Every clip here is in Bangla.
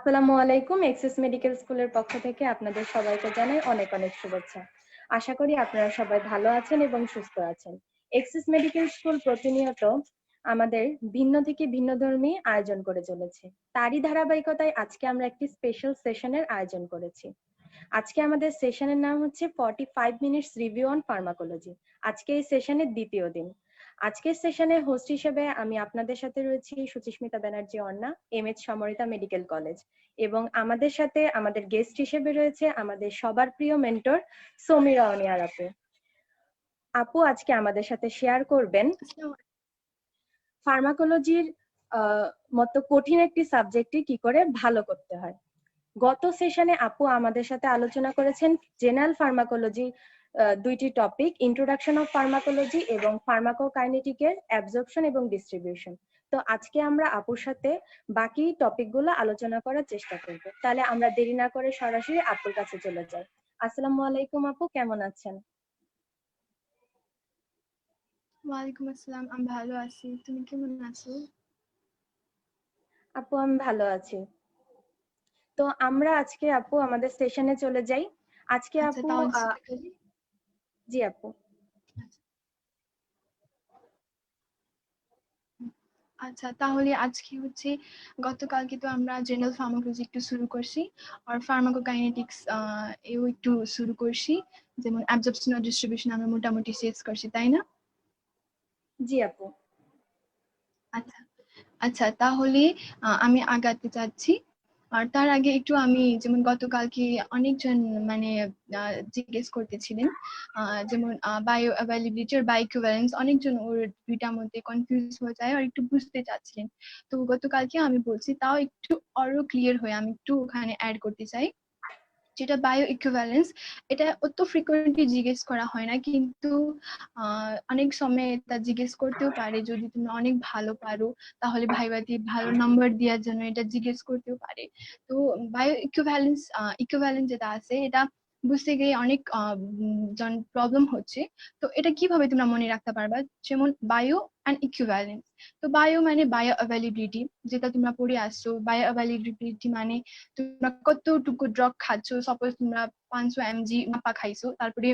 আসসালামু আলাইকুম। এক্সেস মেডিকেল স্কুলের পক্ষ থেকে আপনাদের সবাইকে জানাই অনেক অনেক শুভেচ্ছা। আশা করি আপনারা সবাই ভালো আছেন এবং সুস্থ আছেন। এক্সেস মেডিকেল স্কুল প্রতিনিয়ত আমাদের ভিন্ন থেকে ভিন্নধর্মী আয়োজন করে চলেছে। তারই ধারাবাহিকতায় আজকে আমরা একটি স্পেশাল সেশনের আয়োজন করেছি। আজকে আমাদের সেশনের নাম হচ্ছে 45 মিনিটস রিভিউ অন ফার্মাকোলজি। আজকে এই সেশনের দ্বিতীয় দিন। আজকের সেশনে হোস্ট হিসেবে আমি আপনাদের সাথে রয়েছি Suchismita Banerjee Arna, mAh Samorita medical college, এবং আমাদের সাথে আমাদের গেস্ট হিসেবে রয়েছে আমাদের সবার প্রিয় মেন্টর সমীরা অনিয়ার আপু। আপু আজকে আমাদের সাথে শেয়ার করবেন ফার্মাকোলজির মতো কঠিন একটি সাবজেক্টটি কি করে ভালো করতে হয়। গত সেশনে আপু আমাদের সাথে আলোচনা করেছেন জেনারেল ফার্মাকোলজি দুইটি টপিক, ইন্ট্রোডাকশন অফ ফার্মাকোলজি এবং ফার্মাকোকাইনেটিকের অ্যাবজর্পশন এবং ডিস্ট্রিবিউশন। তো আজকে আমরা আপুর সাথে বাকি টপিকগুলো আলোচনা করার চেষ্টা করব। তাহলে আমরা দেরি না করে সরাসরি আপুর কাছে চলে যাই। আসসালামু আলাইকুম আপু, কেমন আছেন? ওয়ালাইকুম আসসালাম, আমি ভালো আছি। তুমি কেমন আছো? আপু আমি ভালো আছি। তো আমরা আজকে আপু আমাদের সেশনে চলে যাই। আজকে আপু জি আপু। আচ্ছা, তাহলে আজকে হচ্ছে গতকালকে তো আমরা জেনারেল ফার্মাকোলজি একটু শুরু করছি আর ফার্মাকোকাইনেটিক্স এও একটু শুরু করছি, যেমন অ্যাবজর্পশন আর ডিস্ট্রিবিউশন আমরা মোটামুটি শেষ করছি, তাই না? জি আপু। আচ্ছা আচ্ছা, তাহলে আমি আগাতে চাচ্ছি। আর তার আগে একটু আমি, যেমন গতকালকে অনেকজন মানে জিজ্ঞেস করতেছিলেন, যেমন বায়ো অ্যাভেলেবিলিটি আর বায়োইকুইভ্যালেন্স, অনেকজন ওর দুইটার মধ্যে কনফিউজ হয়ে যায় আর একটু বুঝতে চাচ্ছিলেন। তো গতকালকে আমি বলছি, তাও একটু আরো ক্লিয়ার হয়ে আমি একটু ওখানে অ্যাড করতে চাই, যেটা বায়ো ইকুইভ্যালেন্স। এটা অত ফ্রিকোয়েন্টলি জিজ্ঞেস করা হয় না, কিন্তু অনেক সময় তা জিজ্ঞেস করতেও পারে। যদি তুমি অনেক ভালো পারো তাহলে ভাইবাতে ভালো নাম্বার দেওয়ার জন্য এটা জিজ্ঞেস করতেও পারে। তো বায়ো ইকুইভ্যালেন্স ইকুইভ্যালেন্স যেটা আছে, এটা বুঝতে গিয়ে অনেক জন প্রবলেম হচ্ছে। তো এটা কিভাবে তোমরা মনে রাখতে পারবা, যেমন বায়ো অ্যান্ড ইকুইভ্যালেন্স। তো বায়ো মানে বায়ো অ্যাভেলেবিলিটি, যেটা তোমরা পড়ে আসছো। বায়ো অ্যাভেলেবিলিটি মানে তোমরা কতটুকু ড্রাগ খাচ্ছ। সাপোজ তোমরা 500 mg মাপা খাইছো, তারপরে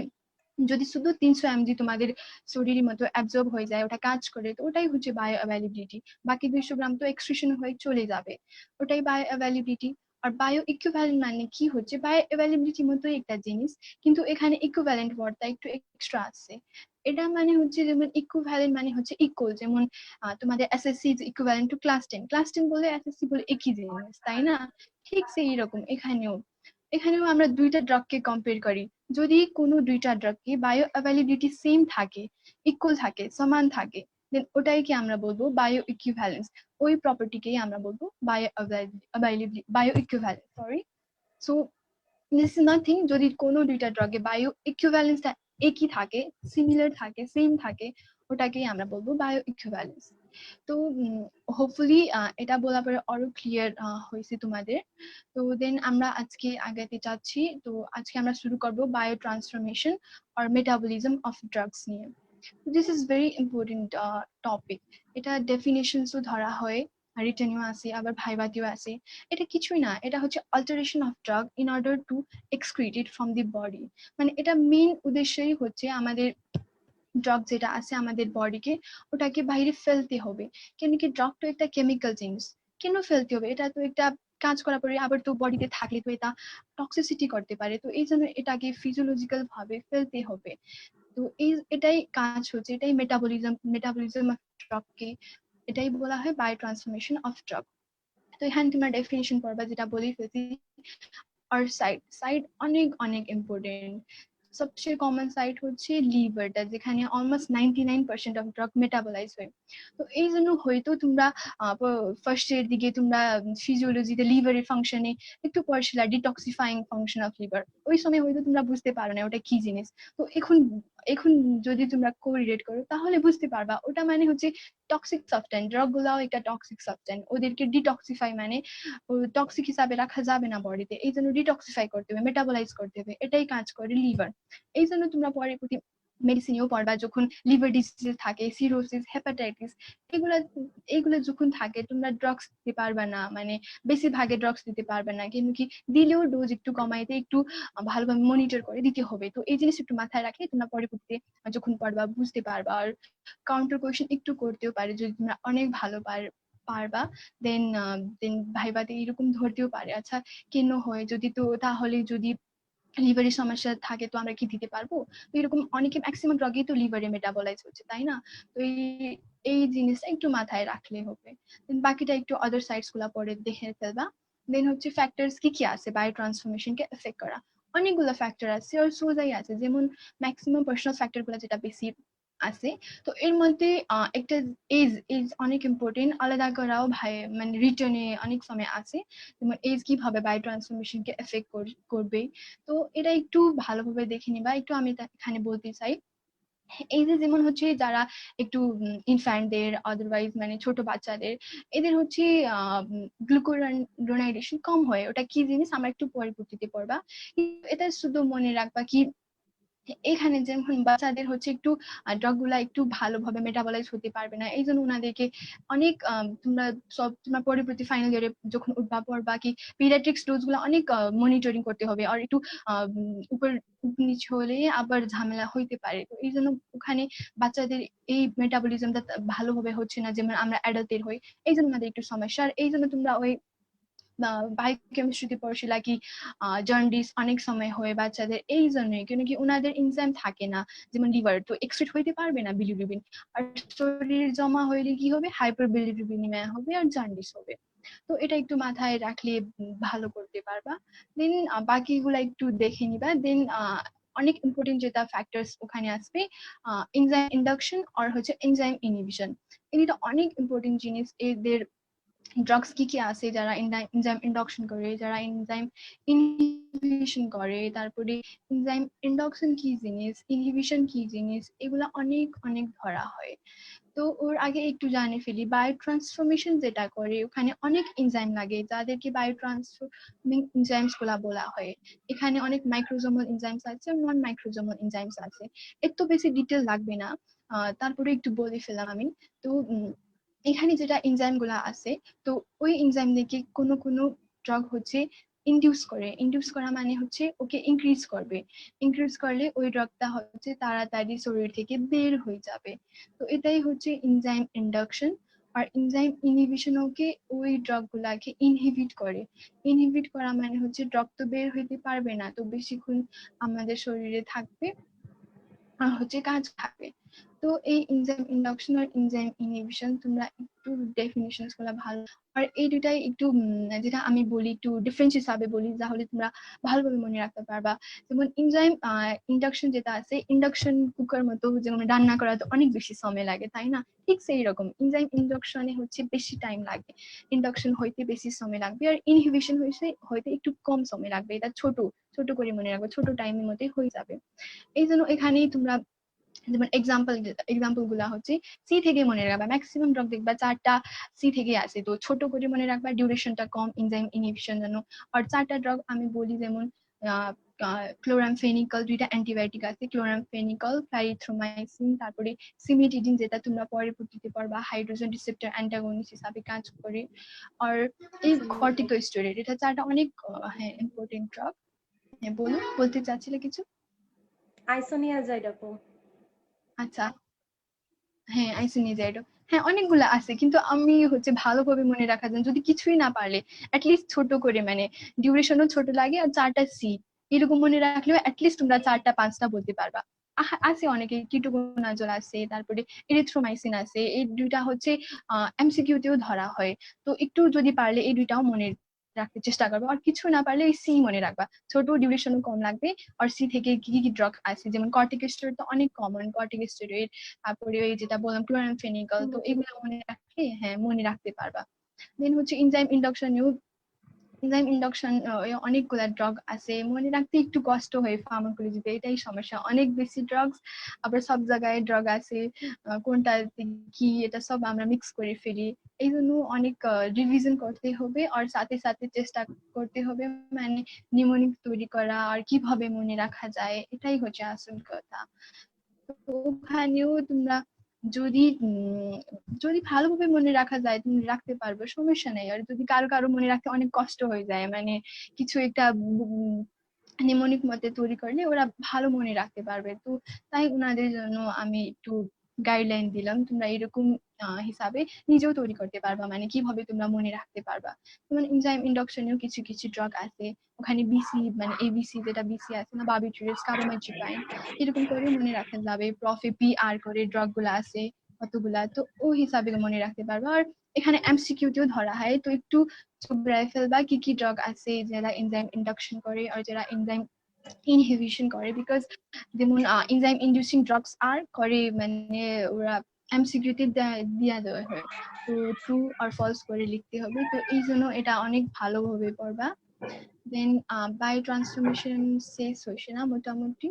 যদি শুধু 300 mg তোমাদের শরীরের মতো অ্যাবজর্ব হয়ে যায়, ওটা কাজ করে, তো ওটাই হচ্ছে বায়ো অ্যাভেলেবিলিটি। বাকি 200 গ্রাম তো এক্সক্রিশন হয়ে চলে যাবে, ওটাই বায়ো অ্যাভেলেবিলিটি। আর বায়ো ইকুইভ্যালেন্ট মানে কি হচ্ছে, বায়ো অ্যাভেলেবিলিটির মতোই একটা জিনিস, কিন্তু এখানে ইকুইভ্যালেন্ট ওয়ার্ডটা একটু এক্সট্রা আছে। এটা মানে হচ্ছে, যেমন ইকুইভ্যালেন্ট মানে হচ্ছে ইকুয়াল, যেমন তোমাদের SSC is equivalent to class 10, class 10 বলে এসএসসি বলে একই জিনিস, তাই না? ঠিক সেই রকম এখানেও আমরা দুইটা ড্রাগকে কম্পেয়ার করি। যদি কোনো দুইটা ড্রাগকে বায়ো অ্যাভেলেবিলিটি সেম থাকে, ইকুয়াল থাকে, সমান থাকে, দেন ওটাইকে আমরা বলবো বায়ো ইকুইভ্যালেন্স। ওই প্রপার্টিকেই আমরা বলবো bio availability, bio equivalence, sorry. So this is nothing, যদি কোনো দুইটা ড্রাগে বায়ো ইকুইভ্যালেন্সটা একই থাকে, সিমিলার থাকে, সেম থাকে, ওটাকেই আমরা বলবো বায়ো ইকুইভ্যালেন্স। তো হোপফুলি এটা বলার পরে আরো ক্লিয়ার হয়েছে তোমাদের। তো দেন আমরা আজকে আগাতে চাচ্ছি। তো আজকে আমরা শুরু করব বায়ো ট্রান্সফরমেশন আর মেটাবলিজম অফ ড্রাগস নিয়ে। This is very important topic. এটা ডেফিনেশনসও ধরা হয়, রিটেনেও আছে, আবার ভাইভাতেও আছে। এটা কিছুই না, এটা হচ্ছে alteration of drug in order to excrete it from the body. মানে এটা মেইন উদ্দেশ্যই হচ্ছে আমাদের ড্রাগ যেটা আছে আমাদের বডিকে, ওটাকে বাইরে ফেলতে হবে। কেন কি, ড্রাগ তো একটা কেমিক্যাল জিনিস, কেন ফেলতে হবে? এটা তো একটা কাজ করার পরে আবার তো বডিতে থাকলে তো এটা টক্সিসিটি করতে পারে, তো এই জন্য এটাকে ফিজিওলজিক্যাল ভাবে ফেলতে হবে। তো এটাই কাজ হচ্ছে, এটাই মেটাবলিজম অফ ড্রাগকে, এটাই বলা হয় বায়ো ট্রান্সফরমেশন অফ ড্রাগ। তো এখানে তোমরা ডেফিনেশন পড়বা, যেটা বলেই ফেলছি। আর সাইড অনেক অনেক ইম্পর্টেন্ট। সবচেয়ে কমন সাইট হচ্ছে লিভারটা, যেখানে অলমোস্ট 99% অফ ড্রাগ মেটাবলাইজ হয়। তো এই জন্য হয়তো তোমরা ফার্স্ট এর দিকে তোমরা ফিজিওলজিতে লিভারের ফাংশনে একটু পড়ছিলা, ডিটক্সিফাইং ফাংশন অফ লিভার। ওই সময় হয়তো তোমরা বুঝতে পারো না ওটা কি জিনিস। তো এখন এখন যদি তোমরা কোরিলেট করো তাহলে বুঝতে পারবা, ওটা মানে হচ্ছে টক্সিক সাবস্টেন্স। ড্রাগ গুলাও একটা টক্সিক সাবস্টেন্স, ওদেরকে ডিটক্সিফাই মানে টক্সিক হিসাবে রাখা যাবে না বডিতে, এই জন্য ডিটক্সিফাই করতে হবে, মেটাবলাইজ করতে হবে, এটাই কাজ করে লিভার। এই জন্য তোমরা পরে মেডিসিনেও পড়বা যখন লিভার ডিজিজ থাকে, সিরোসিস, হেপাটাইটিস, এগুলা এগুলো যখন থাকে তোমরা ড্রাগস দিতে পারবে না, মানে বেশিরভাগে ড্রাগস দিতে পারবে না, কিন্তু কি দিলেও ডোজ একটু কমাইতে একটু ভালোভাবে মনিটর করে দিতে হবে। তো এই জিনিস একটু মাথায় রাখলে তোমরা পরবর্তীতে যখন পড়বা বুঝতে পারবা। আর কাউন্টার কোয়েশ্চেন একটু করতেও পারে যদি তোমরা অনেক ভালো পারবা, দেন দেন ভাইবাতে এরকম ধরতেও পারে আচ্ছা কেন হয়, যদি তো তাহলে যদি লিভারের সমস্যা থাকে তো আমরা কি দিতে পারবো। তো এরকম অনেকে ম্যাক্সিমাম ড্রাগই তো লিভারে মেটাবলাইজ হচ্ছে, তাই না? তো এই জিনিসটা একটু মাথায় রাখলে হবে। দেন বাকিটা একটু আদার সাইডস গুলা পরে দেখে ফেলবা। দেন হচ্ছে ফ্যাক্টরস কি কি আছে বায়ো ট্রান্সফরমেশন কে এফেক্ট করা। অনেকগুলো ফ্যাক্টর আছে আর সোজাই আছে, যেমন ম্যাক্সিমাম পার্সোনাল ফ্যাক্টর গুলো যেটা বেশি আছে। তো এর মধ্যে একটা এজ এজ অনেক ইম্পর্টেন্ট, আলাদা করাও ভাই মানে রিটার্নে অনেক সময় আছে, যেমন এজ কিভাবে বায়ো ট্রান্সফরমেশন কে এফেক্ট করবে। তো এটা একটু ভালোভাবে দেখে নিবা। একটু আমি এখানে বলতে চাই, এই যে যেমন হচ্ছে যারা একটু ইনফ্যান্টদের আদারওয়াইজ মানে ছোট বাচ্চাদের, এদের হচ্ছে গ্লুকুরোনাইডেশন কম হয়। ওটা কি জিনিস আমরা একটু পরবর্তীতে পড়বা। এটা শুধু মনে রাখবা কি এখানে যেমন বাচ্চাদের হচ্ছে একটু ড্রাগ গুলা একটু ভালোভাবে মেটাবলাইজ হতে পারবে না, এই জন্য ওনাদেরকে অনেক তোমরা তোমার পরবর্তী ফাইনাল ইয়ারে যখন উঠবা পড়বা কি পিডিয়াট্রিক্স ডোজ গুলা অনেক মনিটরিং করতে হবে, আর একটু উপর নিচ হলে আবার ঝামেলা হইতে পারে। তো এই জন্য ওখানে বাচ্চাদের এই মেটাবলিজমটা ভালোভাবে হচ্ছে না যেমন আমরা অ্যাডাল্টের হই, এই জন্য আমাদের একটু সমস্যা। আর এই জন্য তোমরা ওই বায়োকেমিস্ট্রিতে পড়ছিলা কি জন্ডিস অনেক সময় হয় বাচ্চাদের, এই জন্যই কেন কি ওনাদের এনজাইম থাকে না, যেমন লিভার তো এক্সক্রিট হইতে পারবে না বিলিরুবিন, আর শরীরে জমা হইলে কি হবে হাইপার বিলিরুবিনিমিয়া হবে আর জন্ডিস হবে। তো এটা একটু মাথায় রাখলে ভালো করতে পারবা। দেন বাকিগুলা একটু দেখে নিবা। দেন অনেক ইম্পর্টেন্ট যেটা ফ্যাক্টরস ওখানে আসবে, এনজাইম ইন্ডাকশন আর হচ্ছে এনজাইম ইনহিবিশন। এটা অনেক ইম্পর্টেন্ট জিনিস। এদের ড্রাগস কি কি আছে যারা এনজাইম ইন্ডাকশন করে, যারা এনজাইম ইনহিবিশন করে, তারপরে এনজাইম ইন্ডাকশন কি জিনিস, ইনহিবিশন কি জিনিস, এগুলা অনেক অনেক ধরা হয়। তো ওর আগে একটু জানে ফেলি, বায়ো ট্রান্সফরমেশন যেটা করে ওখানে অনেক এনজাইম লাগে যাদেরকে বায়ো ট্রান্সফর্মিং এনজাইমস গুলা বলা হয়। এখানে অনেক মাইক্রোজোমাল এনজাইমস আছে, নন মাইক্রোজোমাল এনজাইমস আছে। এত বেশি ডিটেল লাগবে না, তারপরে একটু বলে ফেলাম আমি। তো এখানে যেটা এনজাইম গুলা আছে, তো ওই এনজাইম থেকে কোনো কোনো ড্রাগ হচ্ছে ইনডিউস করা মানে হচ্ছে ওকে ইনক্রিজ করবে, ইনক্রিজ করলে ওই ড্রাগটা হচ্ছে তাড়াতাড়ি শরীর থেকে বের হয়ে যাবে। তো এটাই হচ্ছে এনজাইম ইন্ডাকশন। আর এনজাইম ইনহিবিশন ওকে ওই ড্রাগ গুলাকে ইনহিবিট করে। ইনহিবিট করা মানে হচ্ছে ড্রাগ তো বের হইতে পারবে না, তো বেশিক্ষণ আমাদের শরীরে থাকবে হচ্ছে কাজ খাবে। তো এই এনজাইম ইন্ডাকশন আর এনজাইম ইনহিবিশন তোমরা একটু ডেফিনিশনস গুলো ভালো, আর এই দুটাই একটু যেটা আমি বলি একটু ডিফারেন্স হিসাবে বলি তাহলে তোমরা ভালোভাবে মনে রাখতে পারবা। যেমন এনজাইম ইন্ডাকশন যেটা আছে, ইন্ডাকশন কুকার মতো যেমন রান্না করাতে অনেক বেশি সময় লাগে, তাই না? ঠিক সেই রকম এনজাইম ইন্ডাকশনে হচ্ছে বেশি টাইম লাগবে, ইন্ডাকশন হইতে বেশি সময় লাগবে, আর ইনহিবিশন হইতে একটু কম সময় লাগবে। এটা ছোট ছোট করে মনে রাখবে, ছোট টাইমের মধ্যে হয়ে যাবে। এই জন্য এখানেই তোমরা যেমন এক্সাম্পল গুলা হচ্ছে সি থেকে মনে রাখবা। ম্যাক্সিমাম ড্রাগ দেখবা 4টা সি থেকে আসে, তো ছোট করে মনে রাখবা, ডিউরেশনটা কম, এনজাইম ইনহিবিশন জন্য। আর 4টা ড্রাগ আমি বলি যেমন ক্লোরামফেনিকল, 2টা অ্যান্টিবায়োটিক আছে, ক্লোরামফেনিকল, ক্লারিথ্রোমাইসিন, তারপরে সিমিটিডিন যেটা তোমরা পরবর্তীতে পড়বা হাইড্রোজেন রিসেপ্টর অ্যান্টাগনিস্ট হিসাবে কাজ করে। আর এই কর্টিকোস্টেরয়েড, এটা 4টা অনেক হ্যাঁ ইম্পর্টেন্ট ড্রাগ। হ্যাঁ বলতে চাচ্ছিলে কিছু? আইসোনিয়াজাইড আপু। আচ্ছা, হ্যাঁ আইসোনিয়াজাইডও, হ্যাঁ অনেকগুলো আছে, কিন্তু আমি হচ্ছে ভালোভাবে মনে রাখার জন্য যদি কিছুই না পারলে অ্যাটলিস্ট ছোট করে মানে ডিউরেশনও ছোট লাগে আর 4টা সি এরকম মনে রাখলেও অ্যাটলিস্ট তোমরা 4টা 5টা বলতে পারবা। আছে অনেকে, কিটোকোনাজল আছে, তারপরে এরিথ্রোমাইসিন আছে, এই দুইটা হচ্ছে এমসিকিউ তেও ধরা হয়। তো একটু যদি পারলে এই দুইটাও মনে রাখতে চেষ্টা করবো, আর কিছু না পারলে এই সি মনে রাখবা, ছোট ডিউরেশনও কম লাগবে। আর সি থেকে কি কি ড্রাগ আছে, যেমন কর্টিকোস্টেরয়েড তো অনেক কমন, কর্টিকোস্টেরয়েড, তারপরে ওই যেটা বললাম ক্লোরামফেনিকল, তো এগুলো মনে রাখলে হ্যাঁ মনে রাখতে পারবা। দেন হচ্ছে এনজাইম ইন্ডাকশন। এনজাইম ইন্ডাকশন অনেকগুলা ড্রাগ আছে, মনে রাখতে একটু কষ্ট হয় ফার্মাকোলজিতে, এটাই সমস্যা, অনেক বেশি ড্রাগস, আবার সব জায়গায় ড্রাগ আছে, কোনটা কি এটা সব আমরা মিক্স করে ফেলি। এই জন্য অনেক রিভিশন করতে হবে, আর সাথে সাথে চেষ্টা করতে হবে মানে নিউমোনিক তৈরি করা আর কিভাবে মনে রাখা যায়, এটাই হচ্ছে আসল কথা। তো ওখানেও তোমরা যদি যদি ভালোভাবে মনে রাখা যায় তুমি রাখতে পারবে, সমস্যা নেই। আর যদি কারো কারো মনে রাখতে অনেক কষ্ট হয়ে যায়, মানে কিছু একটা নিমোনিক মতে তৈরি করলে ওরা ভালো মনে রাখতে পারবে। তো তাই ওনাদের জন্য আমি একটু গাইডলাইন দিলাম, তোমরা এরকম হিসাবে নিজেও তৈরি করতে পারবা, মানে কিভাবে তোমরা মনে রাখতে পারবা। যেমন এনজাইম ইন্ডাকশনেও কিছু কিছু ড্রাগ আছে, ওখানে বিসি মানে এবিসি যেটা বিসি আছে না, বার্বিটুরেটস, কার্বামাইজিপাইন, এরকম করে মনে রাখা যাবে। প্রফে পি আর করে ড্রাগ গুলা আছে কতগুলা, তো ওই হিসাবে মনে রাখতে পারবা। আর এখানে এমসিকিউতেও ধরা হয়, তো একটু রাইফেল বা কি কি ড্রাগ আছে যারা এনজাইম ইন্ডাকশন করে আর যারা এনজাইম ইনহিবিশন করে, বিকজ যেমন এনজাইম ইন্ডিউসিং ড্রাগস আর করে মানে ওরা এমসিকিউ তে দিয়া দেওয়া হয়, তো ট্রু আর ফলস করে লিখতে হবে। তো এই জন্য এটা অনেক ভালোভাবে পড়বা। দেন বায়ো ট্রান্সফরমেশন শেষ হয়েছে না মোটামুটি?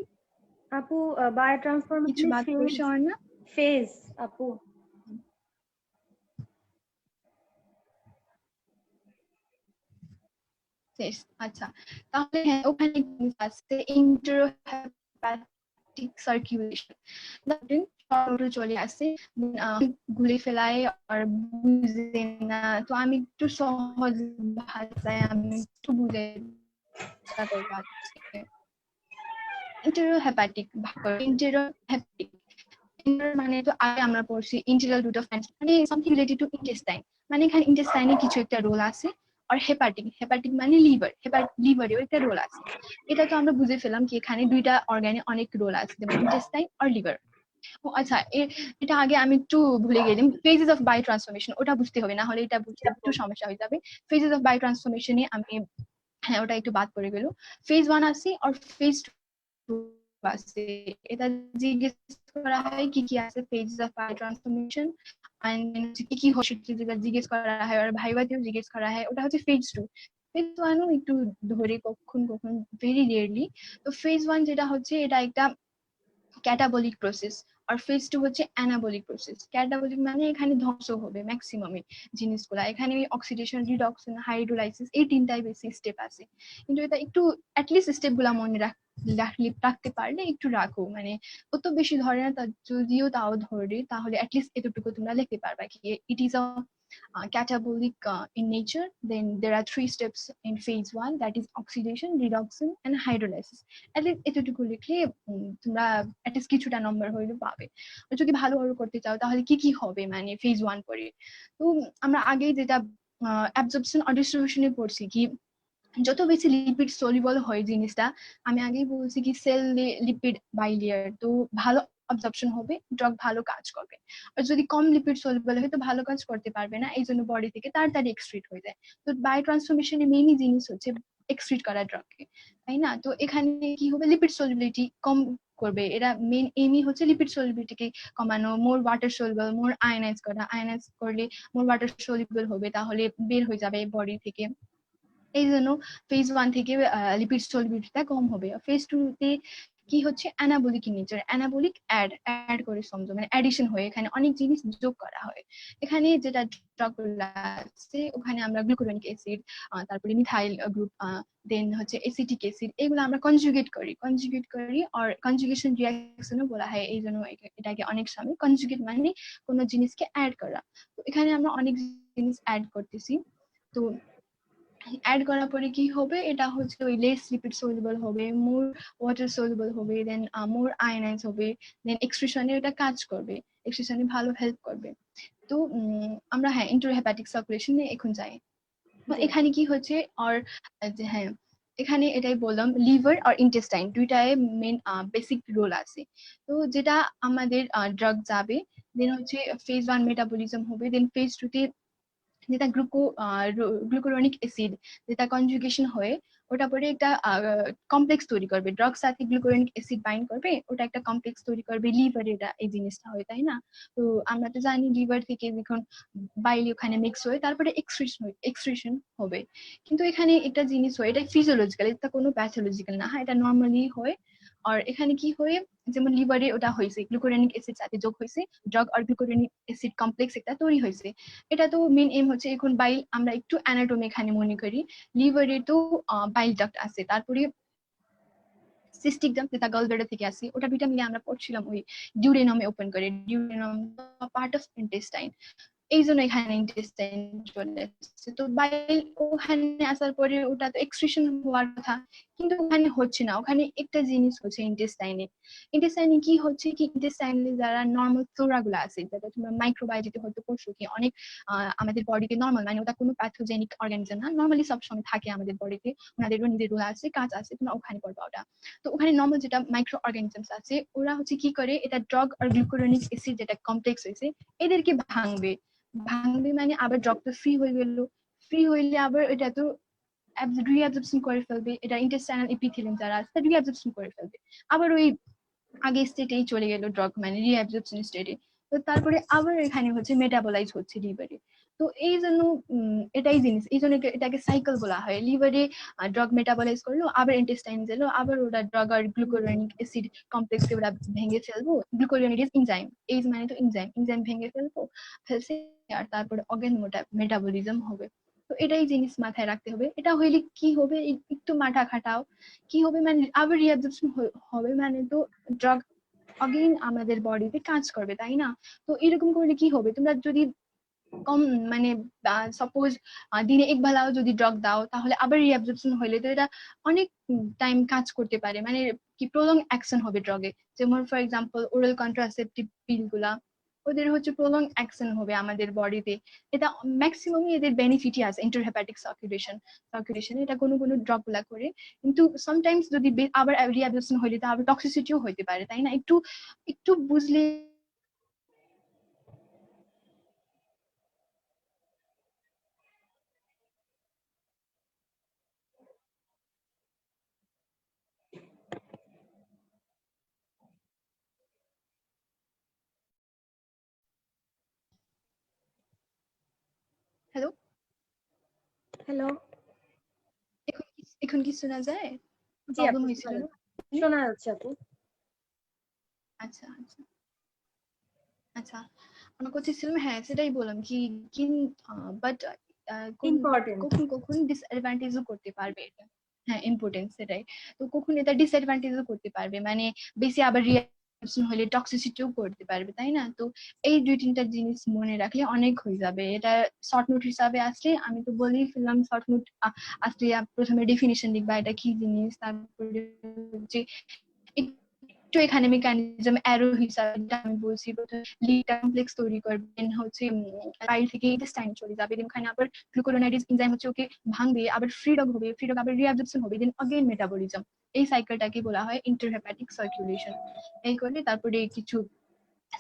আপু বায়ো কিছু ট্রান্সফরমেশনের বাদ পড়ছে আর না? ফেজ আপু। শেষ, আচ্ছা। তাহলে হ্যাঁ, ওখানে আছে ইন্টারহেপাটিক সার্কুলেশন, চলে আসে, ঘুরে ফেলায় আর বুঝে না। তো আমি একটু সহজ ভাষায় আমি একটু বুঝে চেষ্টা করবো আজকে। ইন্টারহেপাটিক ভাগ করে, ইন্টারহেপাটিক মানে তো আগে আমরা পড়ছি ইন্টেরিয়র রুট অফ মানে সামথিং রিলেটেড টু ইন্টেস্টাইন, মানে এখানে ইন্টেস্টাইনে কিছু একটা রোল আছে। আর হেপাটিক, হেপাটিক মানে লিভার, লিভারেও একটা রোল আছে। এটা তো আমরা বুঝে ফেলাম কি এখানে দুইটা অর্গানে অনেক রোল আছে, যেমন ইন্টেস্টাইন আর লিভার। ও আচ্ছা, এটা আগে আমি একটু ভুলে গেলাম, ফেজেস অফ বায়ো ট্রান্সফরমেশন, ওটা বুঝতে হবে, না হলে এটা বুঝতে একটু সমস্যা হয়ে যাবে। ফেজেস অফ বায়ো ট্রান্সফরমেশনে আমি, হ্যাঁ ওটা একটু বাদ পড়ে গেল। ফেজ 1 আছে আর ফেজ 2 আছে, এটা জিজ্ঞেস করা হয় কি কি আছে ফেজেস অফ বায়ো ট্রান্সফরমেশন, কি কি হচ্ছে যেটা জিজ্ঞেস করা হয় আর ভাইভাতেও জিজ্ঞেস করা হয়, ওটা হচ্ছে ফেজ 2। ফেজ 1 ও একটু ধরে কখন কখন, ভেরি রেয়ারলি। তো ফেজ 1 যেটা হচ্ছে এটা একটা ক্যাটাবলিক প্রসেস, আর ফেজ 2 হচ্ছে অ্যানাবলিক প্রসেস। ক্যাটাবলিক মানে এখানে ধ্বংস হবে ম্যাক্সিমামে জিনিসগুলা, এখানে অক্সিডেশন, রিডক্সন, হাইড্রোলাইসিস, এই তিনটাই বেশি স্টেপ আছে। কিন্তু এটা একটু অ্যাটলিস্ট স্টেপ গুলা মনে রাখতে পারলে একটু রাখো, মানে অত বেশি ধরে না, যদিও তাও ধরে তাহলে অ্যাটলিস্ট এতটুকু তোমরা লিখতে পারবা কি ইট is a catabolic in nature. Then there are 3 steps in phase 1, that is oxidation, reduction and hydrolysis. At least এতটুকু লিখলে তোমরা at least কিছুটা নম্বর হইলো পাবে। আর যদি ভালো আরো করতে চাও তাহলে কি কি হবে মানে ফেজ 1 পরে। তো আমরা আগে যেটা অ্যাবজর্পশন আর ডিস্ট্রিবিউশনে পড়ছি কি যত বেশি লিপিড সলিবল হয় জিনিসটা, আমি আগেই বলছি কি সেল লিপিড বাইলিয়ার, তো ভালো অবজর্পশন হবে, ড্রাগ ভালো কাজ করবে। আর যদি কম লিপিড সলিবল হয় তো ভালো কাজ করতে পারবে না, এই জন্য বডি থেকে তাড়াতাড়ি এক্সক্রিট হয়ে যায়। তো বায়ো ট্রান্সফরমেশনের মেইনই জিনিস হচ্ছে এক্সক্রিট করা ড্রাগকে, তাই না? তো এখানে কি হবে, লিপিড সলিবিলিটি কম করবে, এরা মেইন এমই হচ্ছে লিপিড সলিবিলিটিকে কমানো, মোর ওয়াটার সলিবল, মোর আয়নাইজ করা, আয়নাইজ করলে মোর ওয়াটার সলিবল হবে, তাহলে বের হয়ে যাবে বডি থেকে। এই জন্য ফেজ 1 থেকে লিপিড সলিবিলিটিটা কম হবে। ফেজ 2 তে কি হচ্ছে anabolic in nature, anabolic add করে সমঝো, মানে অ্যাডিশন হয়ে এখানে অনেক জিনিস যোগ করা হয়। এখানে যেটা ড্রাগগুলো আছে ওখানে আমরা গ্লুকুরোনিক অ্যাসিড, তারপরে মিথাইল গ্রুপ, দেন হচ্ছে এসিটিক অ্যাসিড, এগুলো আমরা কনজুগেট করি আর কনজুগেশন রিঅ্যাকশনও বলা হয়। এই জন্য এটাকে অনেক সময় কনজুগেট মানে কোনো জিনিসকে অ্যাড করা। তো এখানে আমরা অনেক জিনিস অ্যাড করতেছি। তো অ্যাড করার পরে কি হবে, এটা হচ্ছে ওই লেস লিপিড সলিউবল হবে, মোর ওয়াটার সলিউবল হবে, দেন মোর আয়নাইজ হবে, দেন এক্সক্রিশনে এটা কাজ করবে, এক্সক্রিশনে ভালো হেল্প করবে। তো আমরা হ্যাঁ ইন্টারহেপাটিক সার্কুলেশনে এখন যাই। এখানে কি হচ্ছে আর হ্যাঁ এখানে এটাই বললাম, লিভার আর ইন্টেস্টাইন দুইটাই মেন বেসিক রোল আছে। তো যেটা আমাদের ড্রাগ যাবে, দেন হচ্ছে ফেজ 1 মেটাবলিজম হবে, দেন ফেজ 2 তে যেটা গ্লুকুরোনিক অ্যাসিড যেটা কনজুগেশন হয়ে ওটা পরে একটা কমপ্লেক্স তৈরি করবে, ড্রাগ সাথে গ্লুকুরোনিক অ্যাসিড বাইন্ড করবে, ওটা একটা কমপ্লেক্স তৈরি করবে লিভারে, এটা এই জিনিসটা হয়, তাই না? তো আমরা তো জানি লিভার থেকে যখন বাইল ওখানে মিক্স হয়ে তারপরে এক্সক্রিশন হবে। কিন্তু এখানে একটা জিনিস হয়, এটা ফিজিওলজিক্যাল, এটা কোনো প্যাথোলজিক্যাল না, হ্যাঁ এটা নর্মালি হয়। আর এখানে কি হয়, যেমন লিভারে ওটা হয়েছে গ্লুকুরোনিক অ্যাসিড সাথে যোগ হয়েছে, ড্রাগ আর গ্লুকুরোনিক অ্যাসিড কমপ্লেক্স একটা তৈরি হয়েছে। এটা তো মেন এম হচ্ছে এখন বাইল, আমরা একটু অ্যানাটমি এখানে মনে করি, লিভারে তো বাইল ডাক্ট আছে, তারপরে সিস্টিক জাম্প যেটা গলব্লাডার থেকে আসে, ওটা দুইটা মিলে আমরা পড়ছিলাম ওই ডিউরেনমে ওপেন করে। ডিউরেনম পার্ট অফ ইন্টেস্টাইন, এই জন্য এখানে ইন্টেস্টাইন চলে আসছে। তো বাইল ওখানে আসার পরে ওটা তো এক্সক্রিশন হওয়ার কথা, কিন্তু ওখানে হচ্ছে না। ওখানে একটা জিনিস হচ্ছে ইন্টেস্টাইনে। ইন্টেস্টাইনে কি হচ্ছে কি, ইন্টেস্টাইনে যারা নর্মাল ফ্লোরা গুলো আছে, যেটা তোমরা মাইক্রোবায়োলজিতে হয়তো পড়ছো কি, অনেক আমাদের বডিতে নর্মাল, মানে ওটা কোনো প্যাথোজেনিক অর্গানিজম না, নর্মালি সবসময় থাকে আমাদের বডিতে, ওনাদেরও নিজের রোল আছে, কাজ আছে, তোমরা ওখানে পড়বা ওটা। তো ওখানে নর্মাল যেটা মাইক্রো অর্গানিজমস আছে, ওরা হচ্ছে কি করে, এটা ড্রাগ আর গ্লুকুরোনিক অ্যাসিড যেটা কমপ্লেক্স হয়েছে, এদেরকে ভাঙবে। ভাঙবে মানে আবার ড্রাগ তো ফ্রি হয়ে গেল, ফ্রি হইলে আবার এটা তো রিঅ্যাবজর্পশন করে ফেলবে, এটা ইন্টেস্টাইনাল এপিথেলিয়াম যারা আছে রিঅ্যাবজর্পশন করে ফেলবে, আবার ওই আগে স্টেটেই চলে গেল ড্রাগ, মানে রিঅ্যাবজর্পশন স্টেটে। তো তারপরে আবার এখানে হচ্ছে মেটাবলাইজ হচ্ছে লিভারে। তো এই জন্য এটাই জিনিস, এই জন্য এটাকে সাইকেল বলা হয়। লিভারে ড্রাগ মেটাবলাইজ করলো, আবার ইন্টেস্টাইন গেলো, আবার ওরা ড্রাগ আর গ্লুকুরোনিক অ্যাসিড কমপ্লেক্সকে ওরা ভেঙে ফেলবো। গ্লুকুরোনিক এনজাইম, এইজ মানে তো এনজাইম, এনজাইম ভেঙে ফেলছে, আর তারপরে অর্গান মেটাবলিজম হবে। তো এটাই জিনিস মাথায় রাখতে হবে। এটা হইলে কি হবে, একটু মাথা খাটাও, কি হবে মানে আবার রিঅ্যাবজর্পশন হবে, মানে তো ড্রাগ অগেইন আমাদের বডিতে কাজ করবে, তাই না? তো এরকম করলে কি হবে, তোমরা যদি কম মানে সাপোজ দিনে এক বেলাও যদি ড্রাগ দাও, তাহলে আবার রিঅ্যাবজর্পশন হইলে তো এটা অনেক টাইম কাজ করতে পারে, মানে কি প্রলং অ্যাকশন হবে ড্রাগে। যেমন for example oral contraceptive pill গুলা, ওদের হচ্ছে প্রলং অ্যাকশন হবে আমাদের বডিতে। এটা ম্যাক্সিমামই এদের বেনিফিটই আছে, ইন্টারহেপাটিক সার্কুলেশন এটা কোনো কোনো ড্রাগ গুলা করে। কিন্তু সামটাইমস যদি আবার রিঅ্যাবজর্পশন হইলে তো আবার টক্সিসিটিও হইতে পারে, তাই না? একটু একটু বুঝলে। Hello, hello. এখন কি শোনা যায়? জি প্রবলেম আপু, হয়েছিল না? শোনা যাচ্ছে আপু। আচ্ছা আচ্ছা আচ্ছা, আমরা করতেছিলাম, হ্যাঁ সেটাই বললাম কি, বাট ইম্পর্টেন্ট। কখন কখন ডিসঅ্যাডভান্টেজও করতে পারবে এটা। হ্যাঁ ইম্পর্টেন্ট, সেটাই। তো কখন এটা ডিসঅ্যাডভান্টেজও করতে পারবে, মানে বেশি আবার রিঅ্যাকশন হলে টক্সিসিটিও করতে পারবে, তাই না? তো এই দুই তিনটা জিনিস মনে রাখলে অনেক হয়ে যাবে। এটা শর্ট নোট হিসাবে আসলে আমি তো বলেই ফেললাম, শর্ট নোট আসলে প্রথমে ডেফিনিশন লিখবা এটা কি জিনিস, তারপরে যে একটু এখানে মেকানিজম অ্যারো হিসাবে আমি বলছি, লিড কমপ্লেক্স তৈরি করবেন হচ্ছে বাইল থেকে ইন্টেস্টাইন চলে যাবে, দেন ওখানে আবার গ্লুকুরোনাইডেজ এনজাইম হচ্ছে ওকে ভাঙবে, আবার ফ্রি ডগ হবে, ফ্রি ডগ আবার রিঅ্যাবজর্পশন হবে, দেন अगेन মেটাবলিজম। এই সাইকেলটাকে বলা হয় ইন্টারহেপাটিক সার্কুলেশন। এই করলে তারপরে কিছু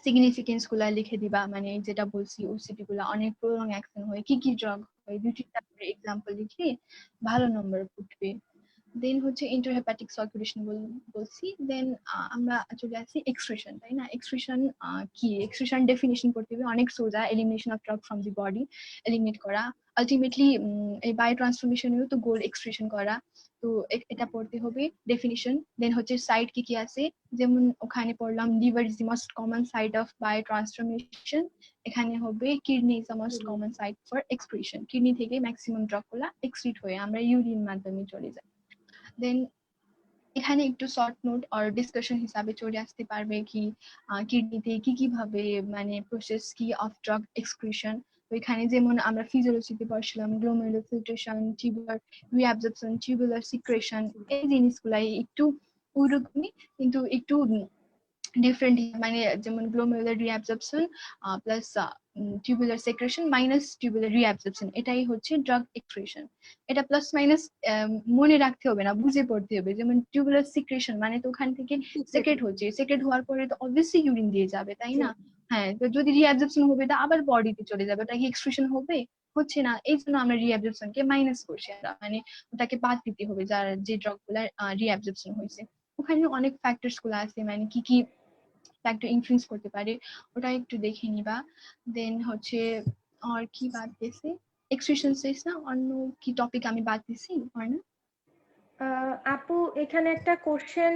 সিগনিফিকেন্স গুলা লিখে দিবা, মানে যেটা বলছি ওসিটি গুলা অনেক প্রলং অ্যাকশন হয়, কি কি ড্রাগ হয়, দুটি তারপরে এক্সাম্পল লিখে ভালো নম্বর উঠবে। দেন হচ্ছে ইন্টারহেপাটিক সার্কুলেশন বলছি। দেন আমরা চলে আসি এক্সক্রিশন, তাই না? এক্সক্রিশন কি, এক্সক্রিশন ডেফিনিশন করতে হবে অনেক সোজা, elimination of drug from the body, eliminate করা। আলটিমেটলি এই বায়ো ট্রান্সফরমেশনেও তো গোল এক্সক্রিশন করা। তো এটা পড়তে হবে ডেফিনিশন। দেন হচ্ছে সাইট কি কি আছে, যেমন ওখানে পড়লাম liver is the most common site of biotransformation, এখানে হবে kidney is the most common site for excretion, kidney থেকে ম্যাক্সিমাম ড্রাগ গুলা এক্সক্রিট হয়ে আমরা ইউরিন মাধ্যমে চলে যাই। দেন এখানে একটু শর্ট নোট আর ডিসকাশন হিসাবে চলে আসতে পারবে কি কিডনিতে কি কি ভাবে মানে প্রসেস কি অফ ড্রাগ এক্সক্রিশন। তো এখানে যেমন আমরা ফিজিওলজিতে পড়ছিলাম glomerular filtration, tubular reabsorption, tubular secretion, এই জিনিসগুলাই একটু ওরকমই, কিন্তু একটু ডিফারেন্ট, মানে যেমন glomerular reabsorption plus tubular secretion minus tubular reabsorption, এটাই হচ্ছে ড্রাগ এক্সক্রিশন। এটা প্লাস মাইনাস মনে রাখতে হবে না, বুঝে পড়তে হবে। যেমন টিউবুলার সিক্রেশন মানে তো ওখান থেকে সেক্রেট হচ্ছে, সেক্রেট হওয়ার পরে তো অবভিয়াসলি ইউরিন দিয়ে যাবে, তাই না? হ্যাঁ, তো যদি রিঅ্যাবজর্পশন হবে তা আবার বডিতে চলে যাবে, ওটা কি এক্সক্রিশন হবে? হচ্ছে না, এই জন্য আমরা রিঅ্যাবজর্পশন কে মাইনাস করছি, আমরা মানে ওটাকে বাদ দিতে হবে যার যে ড্রাগ গুলার রিঅ্যাবজর্পশন হয়েছে। ওখানে অনেক ফ্যাক্টরস গুলো আছে, মানে কি কি ফ্যাক্টর ইনফ্লুয়েন্স করতে পারে, ওটা একটু দেখে নিবা। দেন হচ্ছে আর কি বাদ দিছি, এক্সপ্রেশন শেষ না, অন্য কি টপিক আমি বাদ দিছি আর না? আপু এখানে একটা কোশ্চেন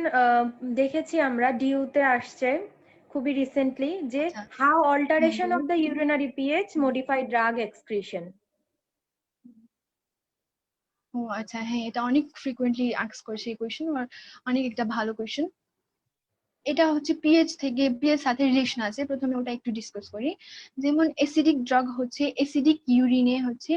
দেখেছি আমরা, ডিউতে আসছে খুবই রিসেন্টলি, যে আচ্ছা, হাউ হ্যাঁ অল্টারেশন বলো। Of the urinary pH modify drug excretion. ও আচ্ছা, হ্যাঁ, এটা অনেক ফ্রিকোয়েন্টলি আস্ক করছে এই কোয়েশ্চেন, আর অনেক একটা ভালো কোয়েশ্চেন। এটা হচ্ছে পিএইচ থেকে পিএইচ সাথে রিলেশন আছে, প্রথমে ওটা একটু ডিসকাস করি। যেমন অ্যাসিডিক ড্রাগ হচ্ছে অ্যাসিডিক ইউরিনে হচ্ছে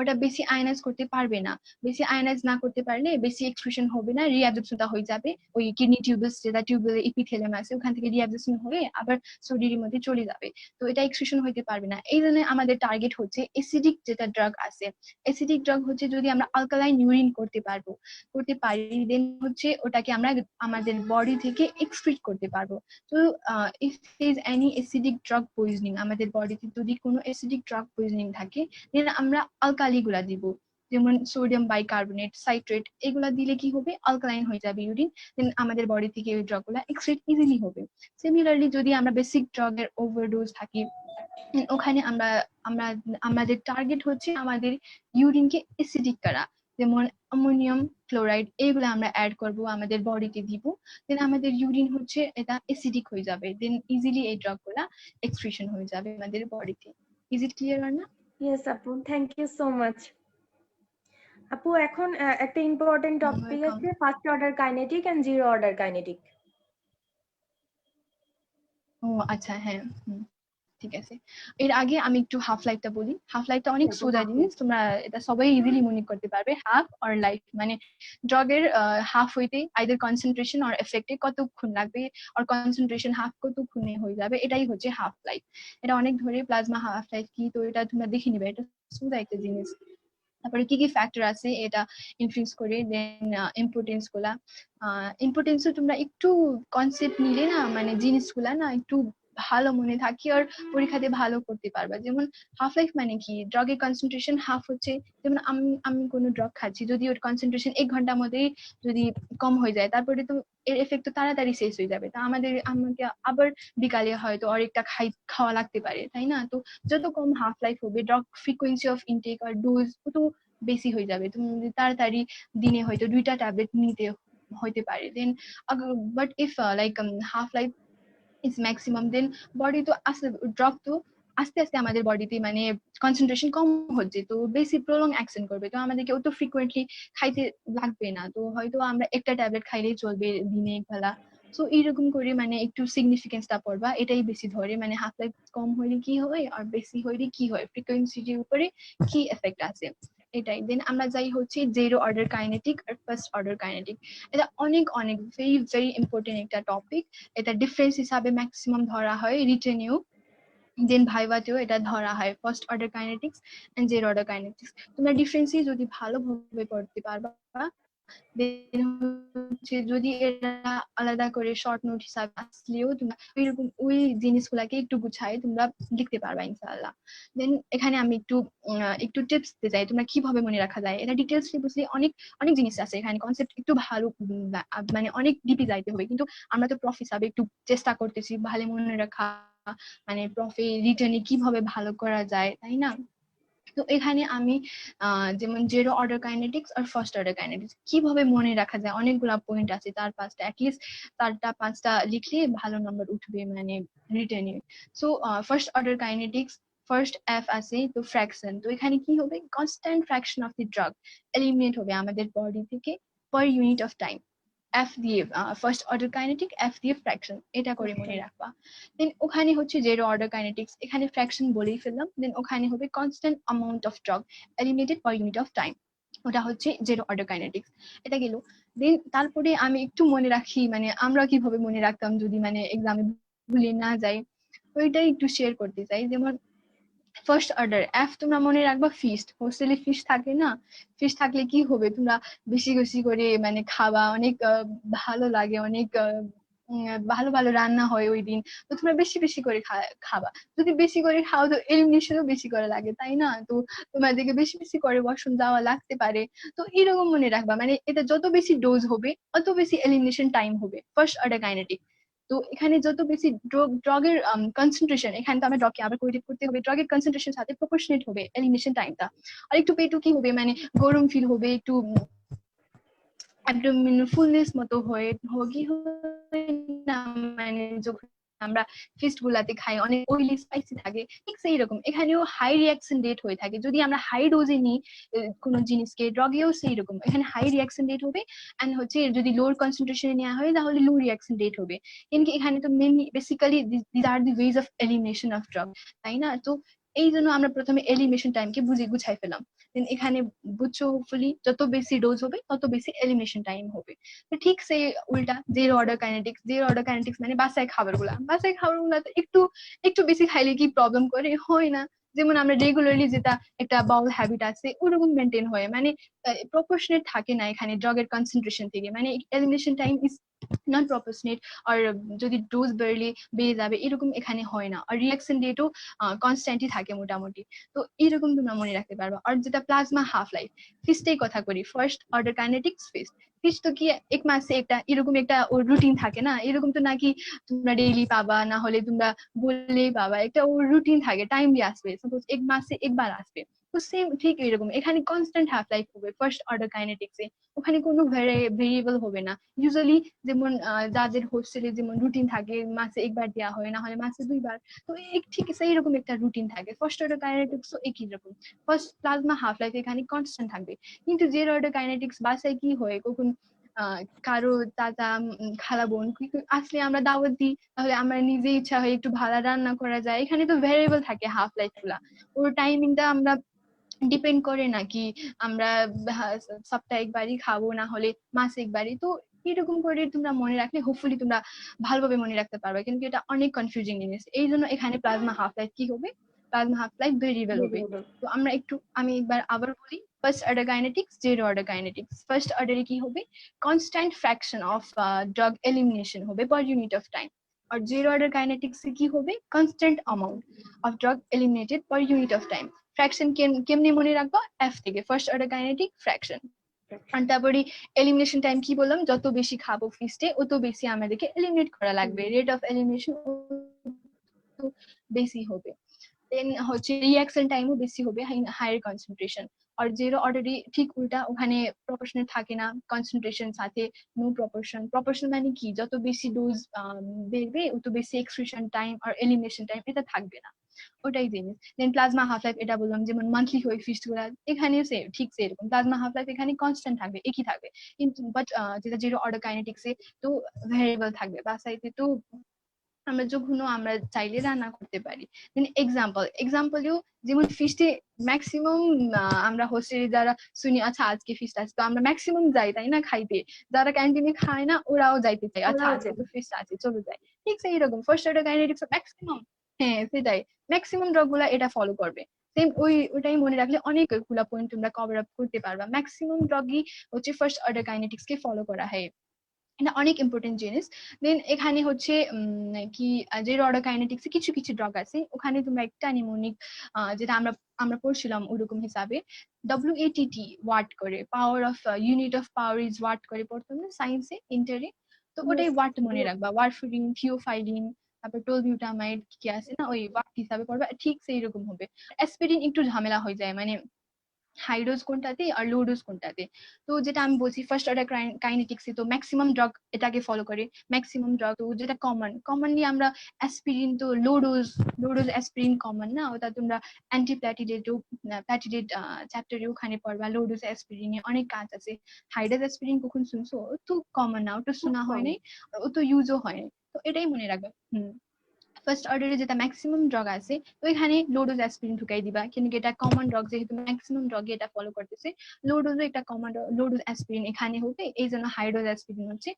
ওটা বেশি আয়নাইজ করতে পারবে না, বেশি আয়নাইজ না করতে পারলে বেশি এক্সক্রিশন হবে না, রিঅ্যাবজর্পশনটা হয়ে যাবে ওই কিডনি টিউবস, যেটা টিউবের এপিথেলিয়াম আছে ওখান থেকে রিঅ্যাবজর্পশন হয়ে আবার শরীরের মধ্যে চলে যাবে, তো এটা এক্সক্রিশন হইতে পারবে না। এই জন্য আমাদের টার্গেট হচ্ছে অ্যাসিডিক যেটা ড্রাগ আছে। অ্যাসিডিক ড্রাগ হচ্ছে যদি আমরা আলকালাইন ইউরিন করতে পারি, দেন হচ্ছে ওটাকে আমরা আমাদের বডি থেকে এক্সক্রিট করতে পারবো। তো if is any acidic drug poisoning, আমাদের বডিতে যদি কোনো অ্যাসিডিক ড্রাগ পয়জনিং থাকে, দেন আমরা আলকালি গুলা দিব, যেমন সোডিয়াম বাইকার্বনেট, সাইট্রেট, এগুলা দিলে কি হবে, আলকালাইন হয়ে যাবে ইউরিন, দেন আমাদের বডি থেকে ওই ড্রাগ গুলা এক্সক্রিট ইজিলি হবে। সিমিলারলি যদি আমরা বেসিক ড্রাগের ওভারডোজ থাকি, ওখানে আমরা আমরা আমাদের টার্গেট হচ্ছে আমাদের ইউরিনকে অ্যাসিডিক করা, যেমন অ্যামোনিয়াম ক্লোরাইড, এগুলো আমরা অ্যাড করব, আমাদের বডিতে দিব, দেন আমাদের ইউরিন হচ্ছে এটা অ্যাসিডিক হয়ে যাবে, দেন ইজিলি এই ড্রাগগুলা এক্সক্রিশন হয়ে যাবে আমাদের বডিতে। ইজ ইট ক্লিয়ার না? ইয়েস আপু, থ্যাংক ইউ সো মাচ। আপু এখন একটা ইম্পর্টেন্ট টপিক ওয়েলকাম। আছে, first order kinetic and zero order kinetic. ও আচ্ছা, হ্যাঁ, ঠিক আছে। এর আগে আমি একটু হাফ লাইফটা বলি। হাফ লাইফটা অনেক সোজা জিনিস, তোমরা এটা সবাই ইজিলি মনে করতে পারবে। হাফ অর লাইফ মানে ড্রাগের হাফ হইতে আইদার কনসেন্ট্রেশন অর এফেক্টে কতক্ষণ লাগবে, আর কনসেন্ট্রেশন হাফ কতক্ষণে হয়ে যাবে, এটাই হচ্ছে হাফ লাইফ। এটা অনেক ধরে প্লাজমা হাফ লাইফ কি, তো এটা তোমরা দেখে নিবে, এটা সোজা একটা জিনিস। তারপরে কি কি ফ্যাক্টর আছে এটা ইনফ্লুয়েন্স করে, দেন ইম্পর্টেন্স গুলা। ইম্পর্টেন্সও তোমরা একটু কনসেপ্ট নিলে না, মানে জিনিসগুলা না একটু ভালো মনে থাকি আর পরীক্ষাতে ভালো করতে পারবা। যেমন হাফ লাইফ মানে কি, ড্রাগের কনসেন্ট্রেশন হাফ হচ্ছে, যেমন আমি আমি কোনো ড্রাগ খাচ্ছি, যদি ওর কনসেন্ট্রেশন 1 ঘন্টার মধ্যেই যদি কম হয়ে যায়, তারপরে তো এর এফেক্ট তো তাড়াতাড়ি শেষ হয়ে যাবে, তা আমাকে আবার বিকালে হয়তো আরেকটা খাওয়া লাগতে পারে, তাই না? তো যত কম হাফ লাইফ হবে, ড্রাগ ফ্রিকোয়েন্সি অফ ইনটেক আর ডোজ তত বেশি হয়ে যাবে, তুমি যদি তাড়াতাড়ি দিনে হয়তো 2টা ট্যাবলেট নিতে হইতে পারে। Then but if like half life is maximum, then body তো আস্তে ড্রাগ তো আস্তে আস্তে আমাদের বডিতে মানে কনসেন্ট্রেশন কম হচ্ছে, তো বেশি প্রলং অ্যাকশন করবে, তো আমাদেরকে অত ফ্রিকোয়েন্টলি খাইতে লাগবে না, তো হয়তো আমরা একটা ট্যাবলেট খাইলেই চলবে দিনে এক বেলা। সো এইরকম করে মানে একটু সিগনিফিকেন্সটা পড়বা, এটাই বেশি ধরে, মানে হাফ লাইফ কম হইলে কি হয় আর বেশি হইলে কি হয়, ফ্রিকোয়েন্সির উপরে কি এফেক্ট আছে, এটাই। দেন আমরা যাই হচ্ছে জিরো অর্ডার কাইনেটিক আর ফার্স্ট অর্ডার কাইনেটিক। এটা অনেক অনেক ভেরি ভেরি ইম্পর্টেন্ট একটা টপিক। এটা ডিফারেন্স হিসাবে ম্যাক্সিমাম ধরা হয় রিটেনেও, দেন ভাইভাতেও এটা ধরা হয়, first order kinetics and zero order kinetics. তোমরা ডিফারেন্সই যদি ভালোভাবে পড়তে পারবা, দেন হচ্ছে যদি এরা আলাদা করে শর্ট নোট হিসাবে আসলেও তোমরা ওইরকম ওই জিনিসগুলাকে একটু গুছাই তোমরা লিখতে পারবা ইনশাআল্লাহ। দেন এখানে আমি একটু টিপস দিতে চাই, তোমরা কিভাবে মনে রাখা যায়, এটা ডিটেলসলি বুঝলে অনেক অনেক জিনিস আছে এখানে, কনসেপ্ট একটু ভালো মানে অনেক ডিপে যাইতে হবে, কিন্তু আমরা তো প্রফ হিসাবে একটু চেষ্টা করতেছি ভালো মনে রাখা, মানে প্রফে রিটার্নে কিভাবে ভালো করা যায়, তাই না? তো এখানে আমি যেমন জিরো অর্ডার কাইনেটিক্স আর ফার্স্ট অর্ডার কাইনেটিক্স কিভাবে মনে রাখা যায়, অনেকগুলা পয়েন্ট আছে, তার পাঁচটা অ্যাটলিস্ট 4টা 5টা লিখলে ভালো নাম্বার উঠবে মানে রিটেনে। So first order kinetics, first F আছে তো ফ্র্যাকশন, তো এখানে কি হবে, constant fraction of the drug eliminate হবে আমাদের বডি থেকে per unit of time. F দিয়ে ফার্স্ট অর্ডার কাইনেটিক, এফ দিয়ে ফ্র্যাকশন, এটা করে মনে রাখবা। দেন ওখানে হচ্ছে জিরো অর্ডার কাইনেটিক্স, এখানে ফ্র্যাকশন বলেই ফেললাম, দেন ওখানে হবে constant amount of drug eliminated per unit of time, ওটা হচ্ছে জিরো অর্ডার কাইনেটিক্স। এটা গেল। দেন তারপরে আমি একটু মনে রাখি, মানে আমরা কিভাবে মনে রাখতাম যদি মানে এক্সামে ভুলে না যাই, ওইটাই একটু শেয়ার করতে চাই। যেমন ফার্স্ট অর্ডার এফ তোমরা মনে রাখবা ফিস্ট, হোস্টেলে ফিশ থাকে না, ফিশ থাকলে কি হবে, তোমরা বেশি বেশি করে মানে খাবা, অনেক ভালো লাগে, অনেক ভালো ভালো রান্না হয় ওই দিন, তো তোমরা বেশি বেশি করে খাবা, যদি বেশি করে খাও তো এলিমিনেশনও বেশি করে লাগে, তাই না? তো তোমাদেরকে বেশি বেশি করে ওয়াশরুম যাওয়া লাগতে পারে, তো এরকম মনে রাখবা, মানে এটা যত বেশি ডোজ হবে অত বেশি এলিমিনেশন টাইম হবে ফার্স্ট অর্ডার কাইনেটিক। তো এখানে যত বেশি ড্রাগের কনসেন্ট্রেশন, এখানে তো আমরা ড্রাগকে আবার কোরিলেট করতে হবে, ড্রাগের কনসেন্ট্রেশন সাথে প্রপোর্শনেট হবে এলিমিনেশন টাইমটা। আর একটু পেটু কি হবে, মানে গরম ফিল হবে, একটু একদম ফুলনেস মতো হয়ে কি হয় না, মানে যখন আমরা ফিস্ট গুলাতে খাই অনেক অয়েলি স্পাইসি থাকে, ঠিক সেই রকম এখানেও হাই রিয়াকশন রেট হয়ে থাকে। যদি আমরা হাই ডোজে নিই কোনো জিনিসকে, ড্রাগেও সেই রকম এখানে হাই রিয়াকশন রেট হবে, এন্ড হচ্ছে যদি লোর কনসেন্ট্রেশনে নেওয়া হয় তাহলে লো রিয়াকশন রেট হবে। কিন্তু এখানে তো mainly basically this are the ways of elimination of drug, তাই না? তো এই জন্য আমরা প্রথমে এলিমিনেশন টাইমকে গুছাই ফেলাম। দেন এখানে বুঝছো হোপফুলি যত বেশি ডোজ হবে তত বেশি এলিমিনেশন টাইম হবে। তো ঠিক সেই উল্টা zero order kinetics. Zero order kinetics মানে বাসায় খাবারগুলা, বাসায় খাবারগুলা তো একটু একটু বেশি খাইলে কি প্রবলেম করে? হয় না। যেমন আমরা রেগুলারলি যেটা একটা বাউল হ্যাবিট আছে ওরকম মেনটেন হয়, মানে প্রপোর্শনেট থাকে না এখানে ড্রাগের কনসেন্ট্রেশন থেকে, মানে elimination time is non proportionate. আর যদি ডোজ বেড়ে যাবে এরকম এখানে হয় না। আর রিয়াকশন রেটও কনস্ট্যান্টই থাকে মোটামুটি। তো এরকম তোমরা মনে রাখতে পারবা। আর যেটা প্লাজমা হাফ লাইফ, ফিস্টেই কথা করি, first order kinetics first. First তো কি এক মাসে একটা এরকম একটা ওর রুটিন থাকে না, এরকম তো নাকি তোমরা ডেইলি পাবা, না হলে তোমরা বললেই পাবা, একটা ওর রুটিন থাকে, টাইমলি আসবে, সাপোজ এক মাসে একবার আসবে। তো সেম ঠিক এরকম এখানে কনস্ট্যান্ট হাফ লাইফ হবে ফার্স্ট অর্ডার কাইনেটিক্সে। ওখানে কোনো ভেরিয়েবল হবে না ইউজুয়ালি। যেমন যাদের হোস্টেলে যেমন রুটিন থাকে মাসে একবার দেওয়া হয়, না হলে মাসে দুইবার। তো ঠিক সেই রকম একটা রুটিন থাকে, ফার্স্ট অর্ডার কাইনেটিক্স একই রকম। ফার্স্ট প্লাজমা হাফ লাইফ এখানে কনস্ট্যান্ট থাকবে। কিন্তু জিরো অর্ডার কাইনেটিক্স বাসায় কি হয়, কখন কারো দাদা খালা বোন আসলে আমরা দাওয়াত দিই, তাহলে আমরা নিজে ইচ্ছা হয় একটু ভালো রান্না করা যায়। এখানে তো ভ্যারিয়েবল থাকে হাফ লাইফ গুলা, ওর টাইমিংটা আমরা ডিপেন্ড করে নাকি আমরা সপ্তাহে একবারই খাবো, না হলে মাসে একবারই। তো এরকম করে তোমরা মনে রাখলে হোপফুলি তোমরা ভালোভাবে মনে রাখতে পারবে, কিন্তু এটা অনেক কনফিউজিং জিনিস। এই জন্য এখানে প্লাজমা হাফ লাইফ কি হবে, প্লাজমা হাফ লাইফ ভেরিয়েবল হবে। তো আমরা আমি একবার আবার বলি, first order kinetics, zero order kinetics. First অর্ডারে কি হবে, constant fraction of drug elimination হবে পার ইউনিট অফ টাইম। আর জিরো অর্ডার কাইনেটিক্স কি হবে, constant amount of drug eliminated per unit of time. Fraction কেমনে মনে রাখবো, এফ থেকে, ফার্স্ট অর্ডার কাইনেটিক ফ্র্যাকশন। আর তারপরে এলিমিনেশন টাইম কি বললাম, যত বেশি খাবো ফিস্টে অত বেশি আমাদেরকে এলিমিনেট করা লাগবে, রেট অফ এলিমিনেশন বেশি হবে। দেন হচ্ছে রিঅ্যাকশন টাইমও বেশি হবে, হায়ার কনসেন্ট্রেশন। আর জিরো অর্ডারই ঠিক উল্টা, ওখানে প্রপোর্শনাল থাকে না, কনসেন্ট্রেশন সাথে নো প্রপোর্শন। প্রপোর্শন মানে কি, যত বেশি ডোজ বেরবে তত বেশি এক্সক্রিশন টাইম আর এলিমিনেশন টাইম এটা থাকবে না, ওটাই জিনিস। দেন প্লাজমা হাফ লাইফ, এটা বললাম যেমন মান্থলি হয় ফিস্ট গুলা, এখানেও ঠিক সেরকম প্লাজমা হাফ লাইফ এখানে কনস্ট্যান্ট থাকবে, একই থাকবে। কিন্তু বাট যেটা জিরো অর্ডার কাইনেটিক্সে তো ভ্যারিয়েবল থাকবে। বাসাইতে তো আমরা যখন আমরা চাইলে রান্না করতে পারি। দেন এক্সাম্পলেও যেমন ফিস্টে ম্যাক্সিমাম আমরা হোস্টেলে যারা শুনি আচ্ছা আজকে ফিস্ট আছে, তো আমরা ম্যাক্সিমাম যাই তাই না খাইতে। যারা ক্যান্টিনে খায় না ওরাও যাইতে চায়, আচ্ছা আজকে তো ফিস্ট আছে চলো যাই। ঠিক সেই রকম ফার্স্ট অর্ডার কাইনেটিক্স ম্যাক্সিমাম, হ্যাঁ সেটাই, ম্যাক্সিমাম ড্রাগ গুলা এটা ফলো করবে। সেম ওইটাই মনে রাখলে অনেকগুলা পয়েন্ট তোমরা কভার আপ করতে পারবা। ম্যাক্সিমাম ড্রাগই হচ্ছে ফার্স্ট অর্ডার কাইনেটিক্স কে ফলো করা হয়, এটা অনেক ইম্পর্টেন্ট জিনিস। দেন এখানে হচ্ছে কি যে অর্ডার কাইনেটিক্স কিছু কিছু ড্রাগ আছে, ওখানে তোমরা একটা নিমোনিক যেটা আমরা আমরা পড়ছিলাম ওরকম হিসাবে WATT ওয়াট করে, power of unit of power is watt করে পড়তাম না সায়েন্সে ইন্টারে। তো ওটাই ওয়াট মনে রাখবা, ওয়ারফারিন, থিওফাইলিন, তারপর টোলবিউটামাইড কি আছে না, ওই ওয়াট হিসাবে পড়বা, ঠিক সেই রকম হবে। অ্যাসপিরিন একটু ঝামেলা হয়ে যায়, মানে হাই ডোজ কোনটাতে আর লো ডোজ কোনটাতে। তো যেটা আমি বলছি ফার্স্ট অর্ডার কাইনেটিক্সে তো ম্যাক্সিমাম ড্রাগ এটাকে ফলো করে, ম্যাক্সিমাম ড্রাগ। তো যেটা কমনলি আমরা অ্যাসপিরিন, তো লো ডোজ অ্যাসপিরিন কমন না, ওটা তোমরা অ্যান্টিপ্ল্যাটিডেটও প্ল্যাটিডেট চ্যাপ্টারে ওখানে পড়বা। লো ডোজ অ্যাসপিরিনে অনেক কাজ আছে। হাই ডোজ অ্যাসপিরিন কখন শুনছো, ও তো কমন না, ওটা শোনা হয় নাই, ও তো ইউজও হয় নাই। তো এটাই মনে রাখবে। ফার্স্ট অর্ডারে যেটা ম্যাক্সিমাম ড্রাগ আছে, তো এখানে লো ডোজ অ্যাসপিরিন ঢুকাই দিবা, কিন্তু এটা কমন ড্রাগ যেহেতু ম্যাক্সিমাম ড্রাগে এটা ফলো করতেছে, লো ডোজে একটা কমন লো ডোজ অ্যাসপিরিন এখানে হবে, এই জন্য হাই ডোজ অ্যাসপিরিন হচ্ছে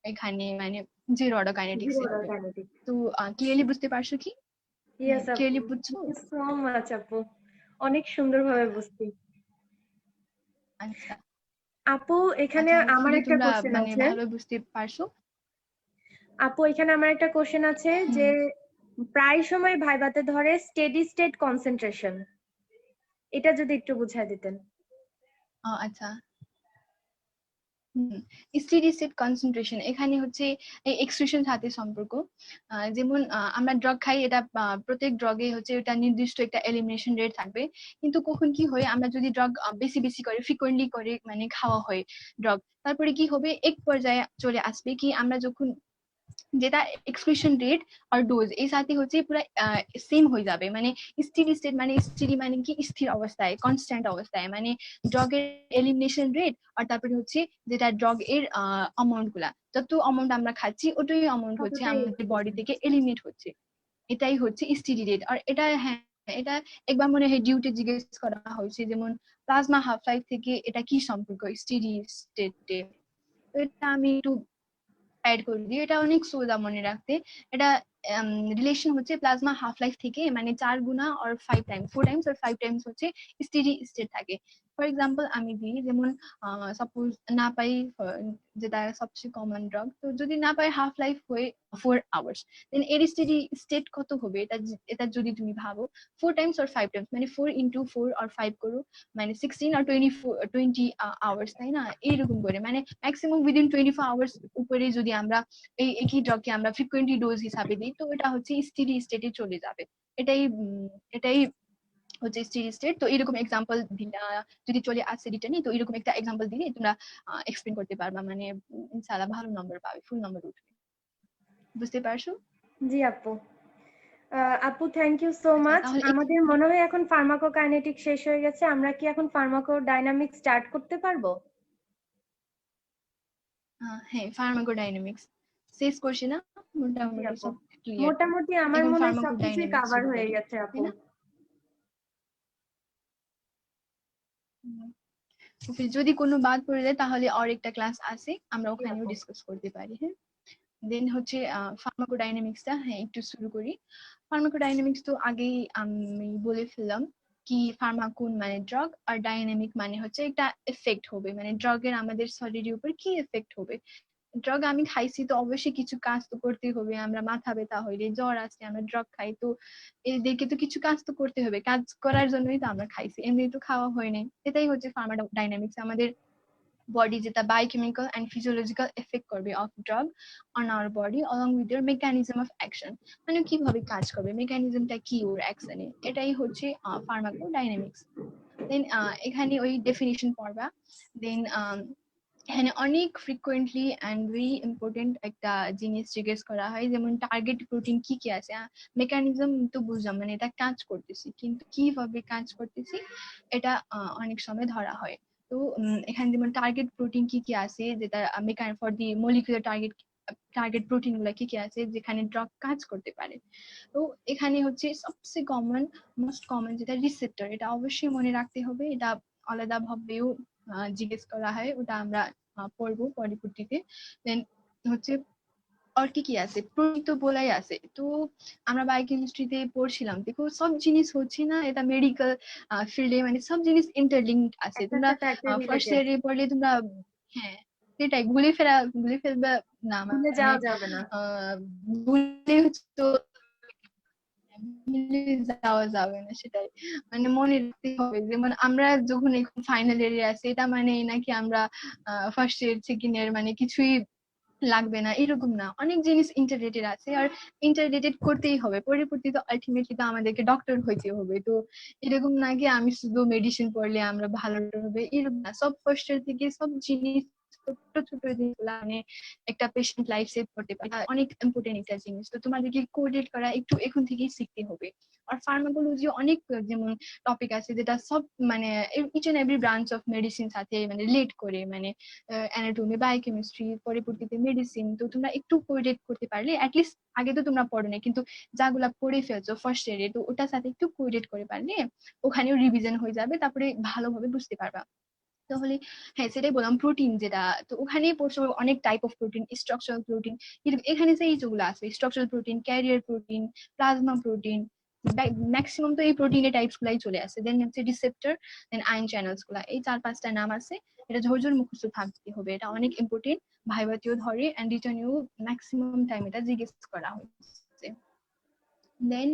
এখানে মানে জিরো অর্ডার কাইনেটিক্স হবে। তো ক্লিয়ারলি বুঝতে পারছো কি? ইয়েস আপু, ক্লিয়ারলি বুঝছো? থ্যাংক ইউ সো মাচ আপু, অনেক সুন্দরভাবে বুঝছি। আচ্ছা আপু এখানে আচ্ছা, আমার হোপফুলি একটা তোমরা কোশ্চেন মানে আছে। ভালো বুঝতে পারছো। আপু এখানে আমার একটা কোশ্চেন আছে যে প্রায় সময় ভাইভাতে ধরে স্টেডি স্টেট কনসেন্ট্রেশন, এটা যদি একটু বুঝাই দিতেন। আচ্ছা, স্টেডি স্টেট কনসেন্ট্রেশন এখানে হচ্ছে এক্সক্রিশন সাথে সম্পর্ক। যেমন আমরা ড্রাগ খাই, এটা প্রত্যেক ড্রাগে হচ্ছে এটা নির্দিষ্ট একটা এলিমিনেশন রেট থাকবে। কিন্তু কখন কি হয়, আমরা যদি ড্রাগ বেশি বেশি করে ফ্রিকোয়েন্টলি করে মানে খাওয়া হয় ড্রাগ, তারপরে কি হবে, এক পর্যায়ে চলে আসবে কি আমরা যখন যেটা এক্সক্রিশন রেট আর ডোজ এই সাথে হচ্ছে পুরো সেম হয়ে যাবে, মানে স্টেডি স্টেট, মানে স্টেডি মানে কি স্থির অবস্থায়, কনস্ট্যান্ট অবস্থায়, মানে ড্রাগের এলিমিনেশন রেট আর তারপরে হচ্ছে যেটা ড্রাগ এর অ্যামাউন্ট গুলা, যত অ্যামাউন্ট আমরা খাচ্ছি ওটাই অ্যামাউন্ট হচ্ছে কতটাই আমাদের বডি থেকে এলিমিনেট হচ্ছে, এটাই হচ্ছে স্টেডি রেট। আর এটা হ্যাঁ, এটা একবার মনে হয় ডিউটি জিজ্ঞেস করা হয়েছে, যেমন প্লাজমা হাফ লাইফ থেকে এটা কি সম্পর্ক স্টেডি স্টেটে, তো এটা আমি একটু অ্যাড করে দিই, এটা অনেক সোজা মনে রাখতে। এটা রিলেশন হচ্ছে প্লাজমা হাফ লাইফ থেকে মানে 4 গুণা আর 5 টাইমস, 4 টাইমস আর 5 টাইমস হচ্ছে স্টেডি স্টেট থাকে। ফর এক্সাম্পল আমি দিই, যেমন সাপোজ না পাই যেটা সবচেয়ে কমন ড্রাগ, তো যদি না পাই হাফ লাইফ হয়ে 4 আওয়ার্স, দেন এর স্টেডি স্টেট কত হবে, এটা যদি তুমি ভাবো 4 টাইমস আর 5 টাইমস মানে 4 × 4 আর 5 করো, মানে 16 আর 20 আওয়ার্স, তাই না? এইরকম করে মানে ম্যাক্সিমাম উইদিন 24 আওয়ার্স উপরে যদি আমরা এই একই ড্রাগকে আমরা ফ্রিকোয়েন্টলি ডোজ হিসাবে দিই, তো এটা হচ্ছে স্টেডি স্টেটে চলে যাবে। এটাই হচ্ছে স্টেডি স্টেট। তো এরকম এক্সাম্পল যদি চলে আসে রিটার্নে, তো এরকম একটা এক্সাম্পল দিলে তোমরা এক্সপ্লেন করতে পারবা, মানে ইনশাআল্লাহ ভালো নম্বর পাবে, ফুল নম্বর উঠবে। বুঝতে পারছো? জি আপু। আপু থ্যাংক ইউ সো আচ্ছা মাচ। তাহলে আমাদের মনে হয় এখন ফার্মাকোকাইনেটিক শেষ হয়ে গেছে, আমরা কি এখন ফার্মাকোডাইনামিক স্টার্ট করতে পারবো? হ্যাঁ, ফার্মাকোডাইনামিক্স শেষ করছি না, জি মোটামুটি আপু। সব ক্লিয়ার। মোটামুটি আমার এখন মনে হয় সবকিছুই ফার্মাকোডাইনামিক্স কভার শুরু হয়ে করি, গেছে তাই আপু। না? যদি কোনো বাদ পড়ে যায় তাহলে আর একটা ক্লাস আছে, আমরা জি ওখানেও আপু। ডিসকাস করতে পারি। হ্যাঁ, দেন হচ্ছে ফার্মাকোডাইনামিক্সটা, হ্যাঁ একটু শুরু করি। ফার্মাকোডাইনামিক্স তো আগেই আমি বলে ফেললাম কি, ফার্মাকুন মানে ড্রাগ আর ডাইনামিক মানে হচ্ছে একটা এফেক্ট হবে, মানে ড্রাগের আমাদের শরীরের উপর কি এফেক্ট হবে। ড্রাগ আমি খাইছি তো অবশ্যই কিছু কাজ তো করতে হবে, আমরা মাথা ব্যথা হইলে, জ্বর আসলে আমরা ড্রাগ খাই, তো এদেরকে তো কিছু কাজ তো করতে হবে, কাজ করার জন্যই তো আমরা খাইছি, এমনি তো খাওয়া হয় নাই। এটাই হচ্ছে ফার্মাকোডাইনামিক্স, আমাদের body যেটা biochemical and physiological effect করবে of drug on our body along with their mechanism of action, মানে কিভাবে কাজ করবে, মেকানিজমটা কি ওর অ্যাকশনে, এটাই হচ্ছে ফার্মাকোডাইনামিক্স। দেন এখানে ওই ডেফিনিশন পড়বা। দেন এখানে অনেক ফ্রিকোয়েন্টলি অ্যান্ড ভেরি ইম্পর্টেন্ট একটা জিনিস জিজ্ঞেস করা হয়, যেমন টার্গেট প্রোটিন কি কি আছে। মেকানিজম তো বুঝলাম, মানে এটা কাজ করতেছি, কিন্তু কিভাবে কাজ করতেছি এটা অনেক সময় ধরা হয়। তো এখানে যেমন টার্গেট প্রোটিন কি কি আছে, যেটা for the molecular target protein গুলা কি কি আছে যেখানে ড্রাগ কাজ করতে পারে। তো এখানে হচ্ছে সবচেয়ে কমন, মোস্ট কমন যেটা রিসেপ্টর, এটা অবশ্যই মনে রাখতে হবে, এটা আলাদা ভাবেও জিজ্ঞেস করা হয়, ওটা আমরা পড়বো পরবর্তীতে। দেন হচ্ছে আর কি কি আছে, প্রোটিন তো বলাই আছে, তো আমরা বায়োকেমিস্ট্রিতে পড়ছিলাম, দেখো সব জিনিস হচ্ছে না এটা মেডিকেল ফিল্ডে, মানে সব জিনিস ইন্টারলিঙ্কড আছে, একটার তোমরা সাথে একটা ফার্স্ট রিলেটেড। ইয়ারে পড়লে তোমরা, হ্যাঁ সেটাই ঘুরে ফেলবা না, ভুলে মানে যাওয়া যাবে না। ভুলে হচ্ছে ভুলে যাওয়া যাবে না, সেটাই মানে মনে রাখতে হবে। যেমন আমরা যখন এখন ফাইনাল ইয়ারে আছি, এটা মানে নাকি আমরা ফার্স্ট ইয়ার সেকেন্ড ইয়ার মানে কিছুই লাগবে না এরকম না, অনেক জিনিস ইন্টাররিলেটেড আছে, আর ইন্টাররিলেটেড করতেই হবে, পরবর্তীতে আলটিমেটলি তো আমাদেরকে ডক্টর হইতে হবে। তো এরকম না কি আমি শুধু মেডিসিন পড়লে আমরা ভালো হবে এরকম না, সব ফার্স্ট ইয়ার থেকে সব জিনিস, ছোট ছোট জিনিসগুলো মানে একটা পেশেন্ট লাইফ সেভ করতে পারে, এটা অনেক ইম্পর্টেন্ট একটা জিনিস, তো তোমাদেরকে কোঅর্ডিনেট করা একটু এখন থেকেই শিখতে হবে। আর ফার্মাকোলজি অনেক যেমন টপিক আছে যেটা সব মানে each and every branch of medicine সাথে মানে রিলেট করে, মানে অ্যানাটমি, বায়োকেমিস্ট্রি, পরবর্তীতে মেডিসিন, তো তোমরা একটু কোরিলেট করতে পারলে অ্যাটলিস্ট, আগে তো তোমরা পড়ো না কিন্তু যাগুলা পড়ে ফেলছো ফার্স্ট ইয়ারে, তো ওটার সাথে একটু কোরিলেট করে পারলে ওখানেও রিভিশন হয়ে যাবে, তারপরে ভালোভাবে বুঝতে পারবা। তাহলে হ্যাঁ সেটাই বললাম, প্রোটিন যেটা, তো ওখানেই পড়ছো অনেক type of protein, structural protein, কিন্তু এখানে সেই যেগুলো আছে structural protein, career protein, plasma protein, maximum তো এই প্রোটিনের টাইপস গুলাই চলে আসে। দেন হচ্ছে রিসেপ্টর, দেন আয়ন চ্যানেলস গুলা, এই 4-5টা নাম আছে, এটা ঝরঝর মুখস্থ থাকতে হবে, এটা অনেক ইম্পর্টেন্ট, ভাইভাতেও ধরে এন্ড রিটার্নেও ম্যাক্সিমাম টাইম এটা জিজ্ঞেস করা হচ্ছে। দেন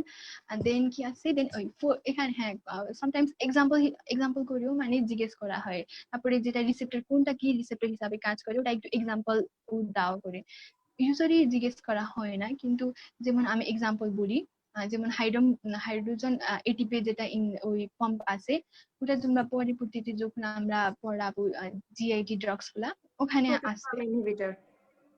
দেন কি আছে, দেন ওই এখানে হ্যাঁ সামটাইমস এক্সাম্পল করেও মানে জিজ্ঞেস করা হয়। তারপরে যেটা রিসেপ্টর কোনটা কি রিসেপ্টর হিসাবে কাজ করে ওটা একটু এক্সাম্পল দাও করে, ইউজুয়ালি জিজ্ঞেস করা হয় না, কিন্তু যেমন আমি এক্সাম্পল বলি, যেমন হাইড্রোজেন এটিপি যেটা ওই পাম্প আছে, ওটা তোমরা পরবর্তীতে যখন আমরা পড়াবো জিআইটি ড্রাগস গুলা ওখানে প্রোটিন আসবে। Pump inhibitor.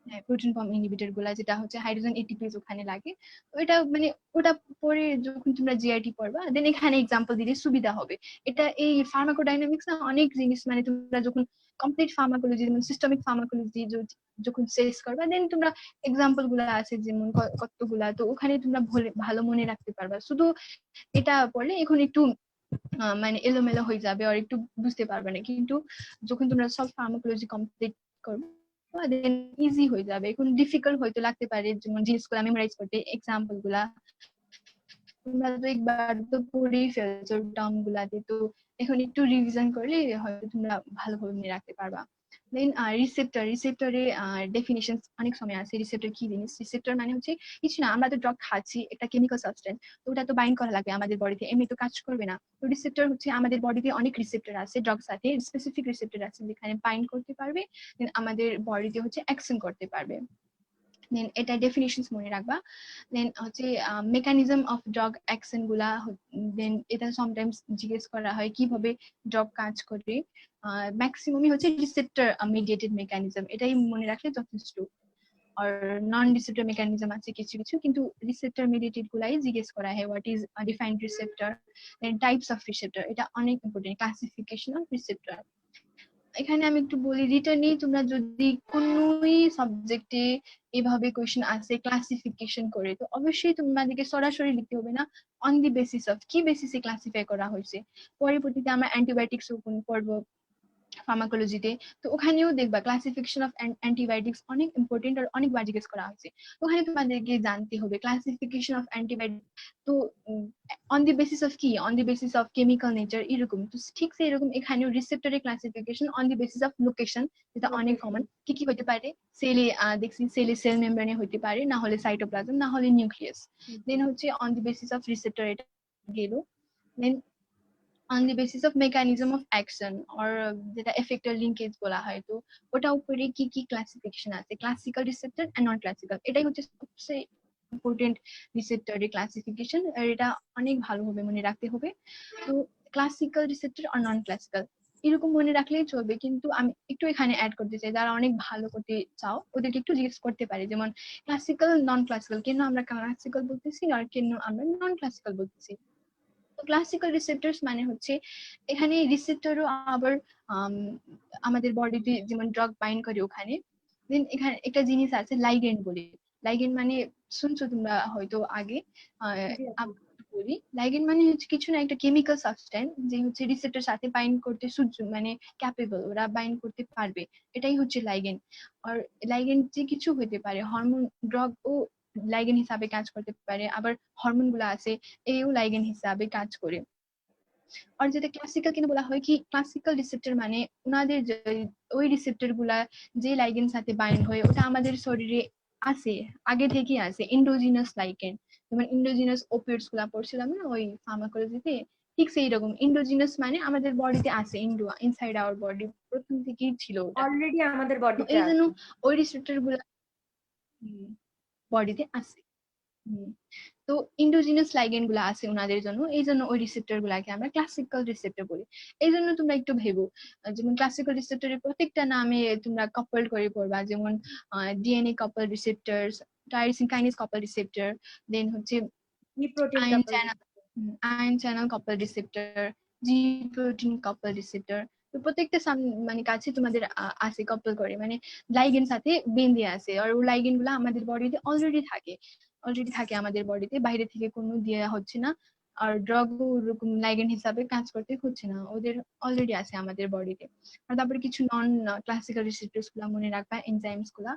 হ্যাঁ, প্রোটন পাম্প ইনহিবিটর গুলা, যেটা হচ্ছে হাইড্রোজেন এটিপিজ ওখানে লাগে। তো এটা মানে ওটা পরে যখন তোমরা জিআইটি পড়বা, দেন এখানে এক্সাম্পল দিলে সুবিধা হবে। এটা এই ফার্মাকোডাইনামিক্স না অনেক জিনিস, মানে তোমরা যখন কমপ্লিট ফার্মাকোলজি যেমন সিস্টেমিক ফার্মাকোলজি যখন শেষ করবা, দেন তোমরা এক্সাম্পল গুলা আছে যেমন কতগুলা, তো ওখানে তোমরা ভালো মনে রাখতে পারবা। শুধু এটা পড়লে এখন একটু মানে এলোমেলো হয়ে যাবে আর একটু বুঝতে পারবে না, কিন্তু যখন তোমরা সব ফার্মাকোলজি কমপ্লিট করবে দেন ইজি হয়ে যাবে। এখন ডিফিকাল্ট হয়তো লাগতে পারে যেমন জিনিসগুলো মেমোরাইজ করতে, এক্সাম্পল গুলা তোমরা তো একবার তো পড়েই ফেলছো টার্ম গুলাতে, তো এখন একটু রিভিশন করলে হয়তো তোমরা ভালোভাবে মনে রাখতে পারবা। দেন রিসেপ্টরে ডেফিনিশন অনেক সময় আছে। রিসেপ্টর কি জিনিস? রিসেপ্টর মানে হচ্ছে কিছু না, আমরা তো ড্রাগ খাচ্ছি, একটা কেমিক্যাল সাবস্টেন্স, তো ওটা তো বাইন্ড করা লাগবে আমাদের বডিতে, এমনি তো কাজ করবে না। তো রিসেপ্টর হচ্ছে আমাদের বডিতে অনেক রিসেপ্টর আছে, ড্রাগ সাথে স্পেসিফিক রিসেপ্টর আছে যেখানে বাইন্ড করতে পারবে, দেন আমাদের বডিতে হচ্ছে অ্যাকশন করতে পারবে। দেন এটা ডেফিনিশনস মনে রাখবা। দেন হচ্ছে মেকানিজম অফ ড্রাগ অ্যাকশন গুলা, দেন এটা সামটাইমস জিজ্ঞেস করা হয় কিভাবে ড্রাগ কাজ করে। ম্যাক্সিমামই হচ্ছে রিসেপ্টর মিডিয়েটেড মেকানিজম, এটাই মনে রাখলে যথেষ্ট। আর নন রিসেপ্টর মেকানিজম আছে কিছু কিছু, কিন্তু রিসেপ্টর মিডিয়েটেড গুলাই জিজ্ঞেস করা হয়। What is defined receptor, then types of receptor, এটা অনেক ইম্পর্টেন্ট। ক্লাসিফিকেশন অফ রিসেপ্টর, এখানে আমি একটু বলি, রিটার্নে তোমরা যদি কোনোই সাবজেক্টে এভাবে কোয়েশ্চেন আসে ক্লাসিফিকেশন করে, তো অবশ্যই তোমাদেরকে সরাসরি লিখতে হবে না, অন দি বেসিস অফ কি বেসিসে ক্লাসিফাই করা হয়েছে। পরবর্তীতে আমরা অ্যান্টিবায়োটিক্স পড়বো ফার্মাকোলজিতে, তো ওখানেও দেখবা ক্লাসিফিকেশন অফ অ্যান্টিবায়োটিক্স অনেক ইম্পর্টেন্ট আর অনেকবার জিজ্ঞেস করা হয়েছে। ওখানে তোমাদেরকে জানতে হবে ক্লাসিফিকেশন অফ অ্যান্টিবায়োটিক, তো অন দি বেসিস অফ কি, on the basis of chemical nature, এরকম। তো ঠিক সেরকম এখানেও রিসেপ্টরের classification on the basis of location, যেটা অনেক কমন। কি কি হতে পারে? সেলে দেখছি সেলে সেল মেমব্রেনে হতে পারে, না হলে সাইটোপ্লাজম, না হলে নিউক্লিয়াস। দেন হচ্ছে on the basis of receptor এটা গেল। Then on the basis of mechanism of action or যেটা এফেক্টর লিঙ্কেজ বলা হয়, তো ওটা উপরে কি কি ক্লাসিফিকেশন আছে, classical receptor and non classical, এটাই হচ্ছে সবচেয়ে ইম্পর্টেন্ট রিসেপ্টরের ক্লাসিফিকেশন, আর এটা অনেক ভালোভাবে মনে রাখতে হবে। তো ক্লাসিক্যাল রিসেপ্টর আর নন ক্লাসিক্যাল এরকম মনে রাখলেই চলবে, কিন্তু আমি একটু এখানে অ্যাড করতে চাই, যারা অনেক ভালো করতে চাও ওদেরকে একটু জিজ্ঞেস করতে পারে, যেমন ক্লাসিক্যাল নন ক্লাসিক্যাল, কেন আমরা ক্লাসিক্যাল বলতেছি আর কেন আমরা নন ক্লাসিক্যাল বলতেছি। ক্লাসিক্যাল রিসেপ্টরস মানে হচ্ছে এখানে রিসেপ্টরও আবার আমাদের বডিতে যেমন ড্রাগ বাইন্ড করে ওখানে। দেন এখানে একটা জিনিস আছে লাইগেন্ড বলে। লাইগেন্ড মানে শুনছো তোমরা হয়তো আগে, বলি লাইগেন্ড মানে হচ্ছে কিছু না, একটা কেমিক্যাল সাবস্টেন্স যে হচ্ছে রিসেপ্টর সাথে বাইন্ড করতে মানে ক্যাপেবল, ওরা বাইন্ড করতে পারবে, এটাই হচ্ছে লাইগেন্ড। আর লাইগেন্ড যে কিছু হতে পারে, হরমোন ড্রাগ ও লাইগেন্ড হিসাবে কাজ করতে পারে, আবার হরমোন গুলা আছে এও লাইগেন্ড হিসাবে কাজ করে। আর যেটা ক্লাসিক্যাল কেন বলা হয়, কি ক্লাসিক্যাল রিসেপ্টর মানে ওনাদের ওই রিসেপ্টর গুলা যে লাইগেন্ড সাথে বাইন্ড হয় ওটা আমাদের শরীরে আছে, আগে থেকেই আছে, ইন্ডোজিনাস লাইগেন্ড। যেমন ইন্ডোজিনাস ওপিওইডস গুলা পড়ছিলাম না ওই ফার্মাকোলজিতে, ঠিক সেই রকম ইন্ডোজিনাস মানে আমাদের বডিতে আছে, ইনসাইড আওয়ার বডি প্রথম থেকেই ছিল ওটা। অলরেডি আমাদের তো বডিতে এই জন্য আছে। ওই রিসেপ্টর গুলা বডিতে আছে। তো ইন্ডোজিনাস লাইগেন্ড গুলো আছে ওনাদের জন্য, এই জন্য ওই রিসেপ্টর গুলাকে আমরা ক্লাসিক্যাল রিসেপ্টর বলি। এই জন্য তোমরা একটু ভেবো, যেমন ক্লাসিক্যাল রিসেপ্টরের প্রত্যেকটা নামে তোমরা কাপল করে পড়বা, যেমন ডিএনএ কাপল রিসেপ্টরস, টাইরোসিন কাইনেজ কাপল রিসেপ্টর, দেন হচ্ছে ই প্রোটিন আয়ন কাপল। চ্যানেল আয়ন চ্যানেল কাপল রিসেপ্টর, জি প্রোটিন কাপল রিসেপ্টর। তো প্রত্যেকটা মানে কাছে তোমাদের আছে কাপল করে, মানে লাইগেন্ড সাথে বেঁধে আছে, আর ও লাইগেন্ড গুলো আমাদের বডিতে অলরেডি থাকে আমাদের বডিতে, বাইরে থেকে কোনো দেওয়া হচ্ছে না। আর ড্রাগ ওরকম লাইগেন্ড হিসাবে কাজ করতে হচ্ছে না, ওদের অলরেডি আছে আমাদের বডিতে। আর তারপরে কিছু নন ক্লাসিক্যাল রিসেপ্টরস গুলা মনে রাখবা, এনজাইমস গুলা।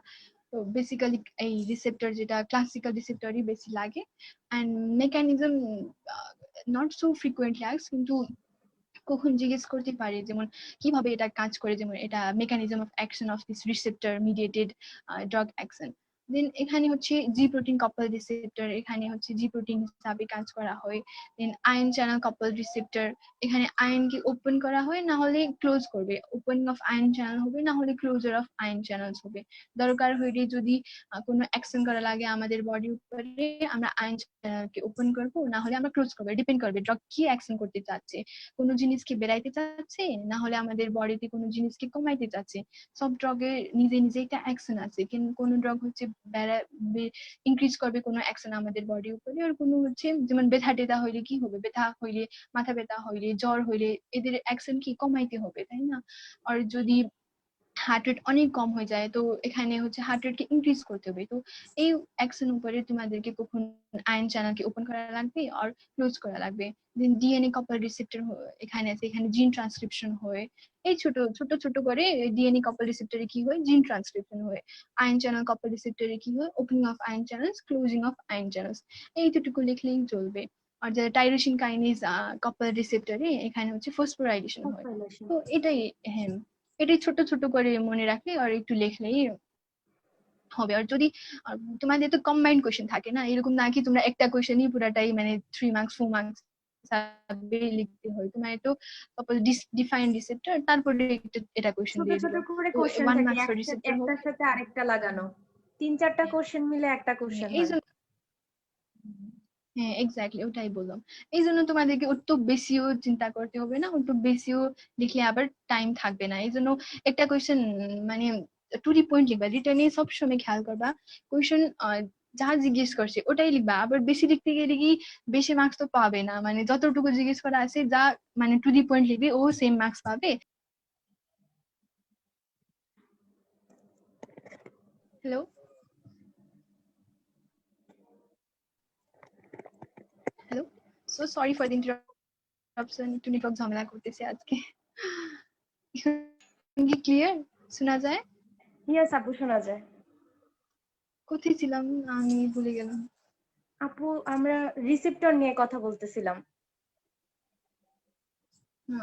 তো বেসিক্যালি এই রিসেপ্টর যেটা ক্লাসিক্যাল রিসেপ্টরই বেশি লাগে, and mechanism not so frequently ask, কিন্তু কখন জিজ্ঞেস করতে পারে যেমন কিভাবে এটা কাজ করে, যেমন এটা mechanism of action of this receptor mediated drug action. Then এখানে হচ্ছে জি প্রোটিন কাপল রিসেপ্টর, এখানে হচ্ছে জি প্রোটিন হিসাবে কাজ করা হয়। দেন আয়ন চ্যানেল কাপল রিসেপ্টর, এখানে আয়নকে ওপেন করা হয়, না হলে ক্লোজ করবে, ওপেনিং অফ আয়ন চ্যানেল হবে, না হলে ক্লোজার অফ আয়ন চ্যানেলস হবে। দরকার হইলে যদি কোনো অ্যাকশন করা লাগে আমাদের বডির উপরে, আমরা আয়ন চ্যানেলকে ওপেন করবো, না হলে আমরা ক্লোজ করবো, ডিপেন্ড করবে ড্রাগ কি অ্যাকশন করতে চাচ্ছে, কোনো জিনিসকে বেড়াইতে চাচ্ছে, না হলে আমাদের বডিতে কোনো জিনিসকে কমাইতে চাচ্ছে। সব ড্রাগের নিজে নিজে একটা অ্যাকশন আছে, কিন্তু কোনো ড্রাগ হচ্ছে ইনক্রিজ করবে কোনো অ্যাকশন আমাদের বডির উপরে, আর কোনো হচ্ছে যেমন ব্যথা টেথা হইলে কি হবে, ব্যথা হইলে, মাথা ব্যথা হইলে, জ্বর হইলে এদের অ্যাকশন কি কমাইতে হবে, তাই না? আর যদি হার্ট রেট অনেক কম হয়ে যায়, তো এখানে হচ্ছে হার্ট রেটকে ইনক্রিজ করতে হবে। তো এই অ্যাকশন উপরে তোমাদেরকে কখন আয়ন চ্যানেলকে ওপেন করা লাগবে আর ক্লোজ করা লাগবে। দেন ডিএনএ কপার রিসেপ্টর এখানে আছে, এখানে জিন ট্রান্সক্রিপশন হয়। এই ছোট ছোট ছোট করে ডিএনএ কপার রিসেপ্টরে কি হয়, জিন ট্রান্সক্রিপশন হয়। আয়ন চ্যানেল কপার রিসেপ্টরে কি হয়, opening of ion channels, closing of ion channels. এইটুকু লিখলেই চলবে। আর যারা টাইরোসিন কাইনেজ কপার রিসেপ্টরে, এখানে হচ্ছে ফসফোরাইলেশন হয়। তো এটাই, হ্যাঁ, এটাই ছোট ছোট করে মনে রাখলে আর একটু লিখলেই হবে। আর যদি তোমাদের তো কম্বাইন্ড কোয়েশ্চেন থাকে না, এরকম না কি তোমরা একটা কোয়েশ্চেনই পুরাটাই মানে 3 মার্কস 4 মার্কস লিখতে হয়, তোমার তো সাপোজ ডিফাইন রিসেপ্টর, তারপরে এটা কোয়েশ্চেন ছোট দিয়ে ছোট দিল, করে তো কোশ্চেন 1 থাকে, মার্কস ফর রিসেপ্টর একটার হবে। সাথে আরেকটা লাগানো, 3-4টা কোশ্চেন মিলে একটা কোশ্চেন এই হয়। জন্য, হ্যাঁ এক্স্যাক্টলি ওটাই বললাম। এই জন্য তোমাদেরকে একটু বেশিও চিন্তা করতে হবে না, একটু বেশিও লিখলে আবার টাইম থাকবে না। এই জন্য একটা কোয়েশ্চেন মানে টু দি পয়েন্ট লিখবা, রিটার্নে সবসময় খেয়াল করবা কোয়েশ্চেন যা জিজ্ঞেস করছে ওটাই লিখবা। আবার বেশি লিখতে গেলে কি বেশি মার্কস তো পাবে না, মানে যতটুকু জিজ্ঞেস করা আছে যা মানে টু দি পয়েন্ট লিখবে ও সেম মার্কস পাবে। Hello, hello, so sorry for the interruption, একটু নেটওয়ার্ক ঝামেলা করতেছে আজকে। এখন কি ক্লিয়ার শোনা যায়? ইয়েস আপু, শোনা যায়। কোথায় ছিলাম আমি ভুলে গেলাম। আপু, আমরা রিসেপ্টর নিয়ে কথা বলতেছিলাম।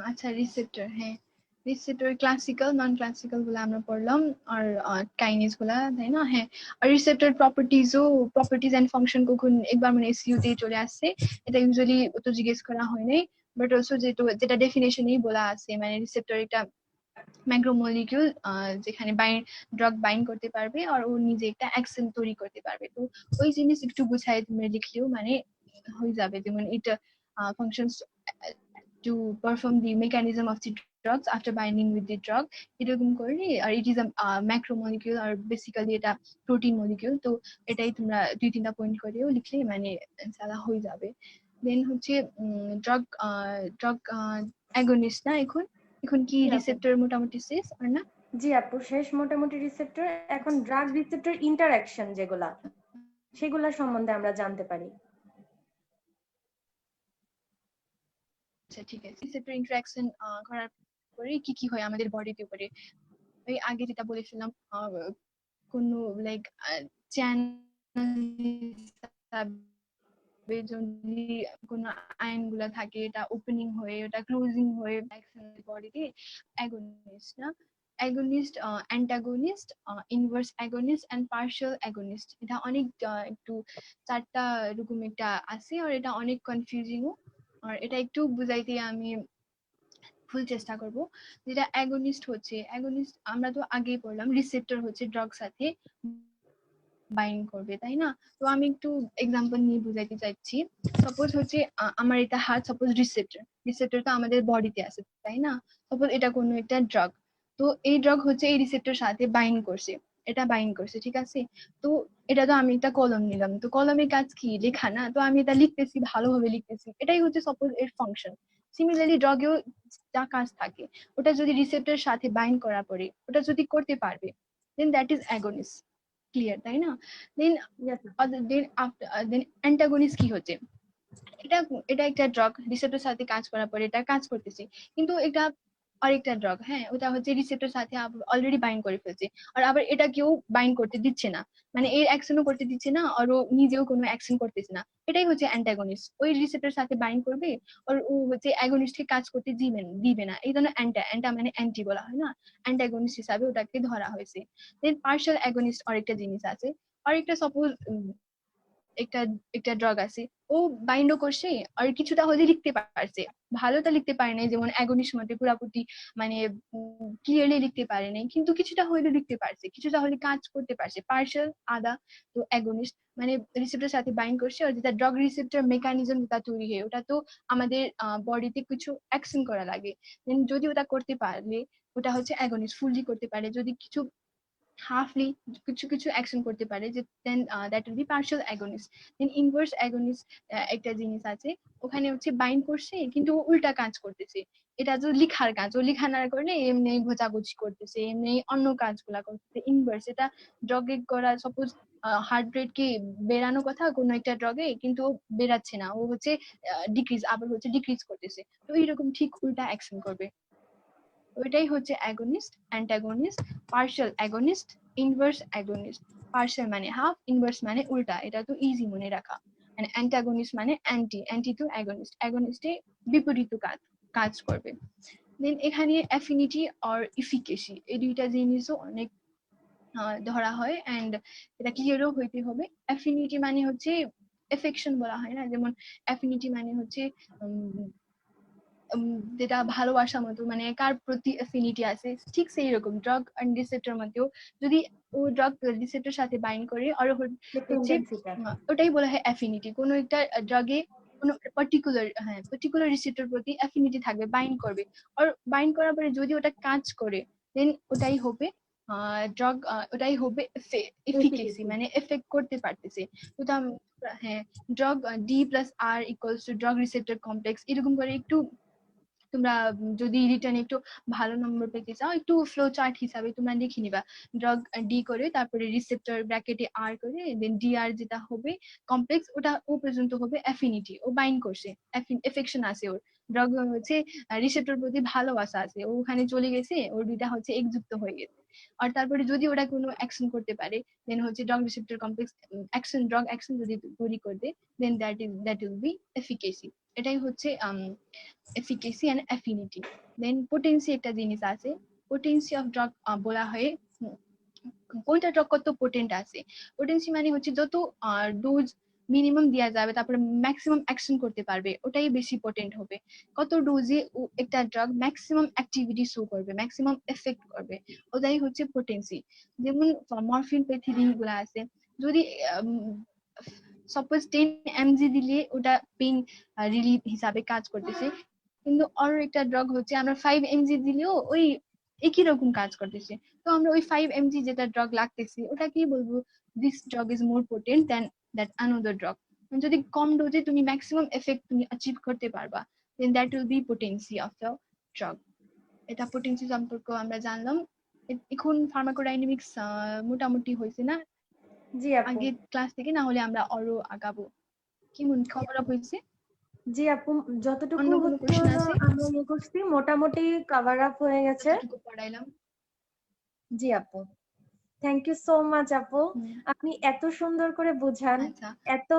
আচ্ছা রিসেপ্টর, হ্যাঁ রিসেপ্টর ক্লাসিক্যাল নন ক্লাসিক্যাল গুলো আমরা পড়লাম, আর কাইনেজ গুলা, তাই না? হ্যাঁ, আর রিসেপ্টর প্রপার্টিজ এন্ড ফাংশন কখন একবার মানে এসইউ তে চলে আসছে, এটা ইউজুয়ালি তো জিজ্ঞেস করা হয় নাই, বাট অলসো যেটা ডেফিনেশনেই বলা আছে, মানে রিসেপ্টর একটা ম্যাক্রোমোলিকিউল যেখানে ড্রাগ বাইন্ড করতে পারবে আর ও নিজে একটা অ্যাকশন তৈরি করতে পারবে। তো ওই জিনিস একটু গুছাই তুমি লিখলেও মানে হয়ে যাবে, যেমন এটা functions to perform the mechanism of the drugs after binding with the drug, এরকম করলে। আর ইট ইজ আ ম্যাক্রোমলিকিউল, আর বেসিক্যালি এটা প্রোটিন মলিকিউল। তো এটাই তোমরা 2-3টা পয়েন্ট করেও লিখলে মানে সারা হয়ে যাবে। দেন হচ্ছে ড্রাগ ড্রাগ অ্যাগনিস্ট না, এখন এখন কি জি আপু। রিসেপ্টর মোটামুটি শেষ আর না? জি আপু, শেষ মোটামুটি রিসেপ্টর। এখন ড্রাগ রিসেপ্টর ইন্টারঅ্যাকশন যেগুলা, সেগুলা সম্বন্ধে আমরা জানতে পারি। আচ্ছা ঠিক আছে, রিসেপ্টর ইন্টারঅ্যাকশন করার পরে কি কি হয় আমাদের বডিতে উপরে, ওই আগে যেটা বলেছিলাম কোনো লাইক চ্যানেল যদি কোনো আয়ন গুলা থাকে, এটা ওপেনিং হয়ে ওটা ক্লোজিং হয়ে বডিতে অ্যাগনিস্ট না, agonist, antagonist, inverse agonist and partial agonist, এটা অনেক একটু 4টা এরকম একটা আছে, আর এটা অনেক কনফিউজিংও। আর এটা একটু বুঝাইতে আমি ফুল চেষ্টা করব। যেটা অ্যাগনিস্ট হচ্ছে, অ্যাগনিস্ট আমরা তো আগেই পড়লাম, রিসেপ্টর হচ্ছে ড্রাগ সাথে বাইন্ড করবে, তাই না? তো আমি একটু এক্সাম্পল নিয়ে বুঝাইতে চাইছি। সাপোজ হচ্ছে আমার এটা হার্ট, সাপোজ রিসেপ্টর, রিসেপ্টর তো আমাদের বডিতে আছে, তাই না? সাপোজ এটা কোনো একটা ড্রাগ, তো এই ড্রাগ হচ্ছে এই রিসেপ্টর সাথে বাইন্ড করছে, এটা বাইন্ড করছে, ঠিক আছে? তো এটা তো আমি একটা কলম নিলাম, তো কলমের কাজ কি লেখা না, তো আমি এটা লিখতেছি, ভালোভাবে লিখতেছি, এটাই হচ্ছে সাপোজ এর ফাংশন। সিমিলারলি ড্রাগেও যা কাজ থাকে ওটা যদি রিসেপ্টর সাথে বাইন্ড করা পরে ওটা যদি করতে পারবে, then that is agonist. Clear, তাই না? Then Yes, then after then antagonist কি হচ্ছে, এটা এটা একটা ড্রাগ রিসেপ্টর সাথে কাজ করার পরে এটা কাজ করতেছে, কিন্তু এটা আরেকটা ড্রাগ, হ্যাঁ, ওটা হচ্ছে রিসেপ্টর সাথে অলরেডি বাইন্ড করে ফেলছে, আর আবার এটা কেউ বাইন্ড করতে দিচ্ছে না, মানে এর অ্যাকশনও করতে দিচ্ছে না, আর ও নিজেও কোনো অ্যাকশন করতেছে না। এটাই হচ্ছে অ্যান্টাগনিস্ট, ওই রিসেপ্টর সাথে বাইন্ড করবে আর ও হচ্ছে অ্যাগনিস্টকে কাজ করতে দিবে না, এই জন্য অ্যান্টা অ্যান্টা মানে অ্যান্টি বলা হয় না, অ্যান্টাগনিস্ট হিসাবে ওটাকে ধরা হয়েছে। দেন পার্শাল অ্যাগনিস্ট আরেকটা জিনিস আছে। আরেকটা সাপোজ একটা একটা ড্রাগ আছে, ও বাইন্ডও করছে আর কিছুটা হলে লিখতে পারছে, ভালোটা লিখতে পারে নাই, যেমন অ্যাগনিস্ট মতে পুরাপুরি মানে ক্লিয়ারলি লিখতে পারে নাই, কিন্তু কিছুটা হলে লিখতে পারছে, কিছুটা হলে কাজ করতে পারছে, পার্শাল আদা। তো অ্যাগনিস্ট মানে রিসেপ্টর সাথে বাইন্ড করছে, আর যেটা ড্রাগ রিসেপ্টর মেকানিজম যেটা তৈরি হয়, ওটা তো আমাদের বডিতে কিছু অ্যাকশন করা লাগে, দেন যদি ওটা করতে পারলে ওটা হচ্ছে অ্যাগনিস্ট, ফুললি করতে পারে। যদি কিছু হাফলি কিছু কিছু অ্যাকশন করতে পারে, যে then that will be partial agonist. Then inverse agonist একটা জিনিস আছে, ওখানে হচ্ছে বাইন্ড করছে কিন্তু ও উল্টা কাজ করতেছে, এটা তো লিখার কাজ, ও লিখা না করে এমনি ঘোচাঘুচি করতেছে, এমনি অন্য কাজগুলা করতেছে। ইনভার্স এটা ড্রগে করা, সাপোজ হার্ট রেট কি বেড়ানো কথা কোনো একটা ড্রগে, কিন্তু ও বেড়াচ্ছে না, ও হচ্ছে ডিক্রিজ, আবার হচ্ছে ডিক্রিজ করতেছে, তো এইরকম ঠিক উল্টা অ্যাকশন করবে। ওইটাই হচ্ছে against, antagonist, partial against, inverse against. Partial মানে হাফ, ইনভার্স মানে উল্টা, এটা তো ইজি মনে রাখা। মানে অ্যান্টাগনিস্ট মানে অ্যান্টি, অ্যান্টি টু অ্যাগনিস্ট, অ্যাগনিস্টে বিপরীত কাজ কাজ করবে। দেন এখানে অ্যাফিনিটি আর ইফিকেসি, এই দুইটা জিনিসও অনেক ধরা হয়, এন্ড এটা ক্লিয়ারও হইতে হবে। অ্যাফিনিটি মানে হচ্ছে এফেকশন বলা হয় না, যেমন অ্যাফিনিটি মানে হচ্ছে যেটা ভালোবাসার মতো, মানে কার প্রতি অ্যাফিনিটি আছে, ঠিক সেই রকম ড্রাগ এন্ড রিসেপ্টর মধ্যেও যদি ও ড্রাগ রিসেপ্টর সাথে বাইন্ড করে, আর হচ্ছে টেন্ডেন্সিটা। ওটাই বলা হয় অ্যাফিনিটি। কোনো একটা ড্রাগে কোনো পার্টিকুলার, হ্যাঁ, পার্টিকুলার রিসেপ্টর প্রতি অ্যাফিনিটি থাকবে, বাইন্ড করবে, আর বাইন্ড করার পরে যদি ওটা কাজ করে, দেন ওটাই হবে ড্রাগ, ওটাই হবে এফিকেসি, এফিকেসি। মানে এফেক্ট করতে পারতেছে। ওটা হ্যাঁ, drug D plus R equals to drug receptor complex, এরকম করে একটু তোমরা যদি রিটার্ন একটু ভালো নম্বর পেতে চাও, একটু ফ্লো চার্ট হিসাবে তোমরা লিখে নিবা, ড্রাগ ডি করে তারপরে রিসেপ্টর ব্র্যাকেটে আর করে, দেন ডি আর যেটা হবে কমপ্লেক্স, ওটা ও পর্যন্ত হবে অ্যাফিনিটি, ও বাইন্ড করছে, এফেকশন আছে ওর, ড্রাগ হচ্ছে রিসেপ্টর প্রতি ভালোবাসা আছে, ও ওখানে চলে গেছে, ওর দুইটা হচ্ছে একযুক্ত হয়ে গেছে। আর তারপরে যদি ওরা কোনো অ্যাকশন করতে পারে, দেন হচ্ছে drug receptor complex action, drug action যদি তৈরি করবে, then that will be efficacy. এটাই হচ্ছে efficacy and affinity. Then potency একটা জিনিস আছে, পোটেন্সি অফ ড্রাগ বলা হয় কোনটা ড্রাগ কত পোটেন্ট আছে। পোটেন্সি মানে হচ্ছে যত ডোজ মিনিমাম দেওয়া যাবে, তারপরে ম্যাক্সিমাম অ্যাকশন করতে পারবে, ওটাই বেশি পোটেন্ট হবে। কত ডোজে একটা ড্রাগ ম্যাক্সিমাম অ্যাক্টিভিটি শো করবে, ম্যাক্সিমাম এফেক্ট করবে, ওটাই হচ্ছে পোটেন্সি। যেমন মরফিন পেথিলিন গুলা আছে, যদি সাপোজ 10 mg দিলে ওটা পেইন রিলিফ হিসাবে কাজ করতেছে, কিন্তু আরো একটা ড্রাগ হচ্ছে আমরা 5 mg দিলেও ওই একই রকম কাজ করতেছে, তো আমরা ওই 5 mg যেটা ড্রাগ লাগতেছে ওটা কি বলবো, this drug is more potent than that another drug. যদি কম ডোজে তুমি ম্যাক্সিমাম এফেক্ট তুমি অ্যাচিভ করতে পারবা, then that will be potency of the drug. এটা পোটেন্সি সম্পর্কে আমরা জানলাম। এখন ফার্মাকোডাইনামিক্স মোটামুটি হয়েছে না জি আপু। আগের ক্লাস থেকে, না হলে আমরা আরো আগাবো, কি মনে খবর হয়েছে? জি আপু, যতটুকু অন্য কোনো হচ্ছে কোশ্চেন হলো আছে? আমরা ইয়ে করছি মোটামুটি কভার আপ হয়ে গেছে। যতটুকু পড়াইলাম। জি আপু, থ্যাংক ইউ সো মাচ আপু। হুম, আপনি এত সুন্দর করে বুঝান, আচ্ছা। এত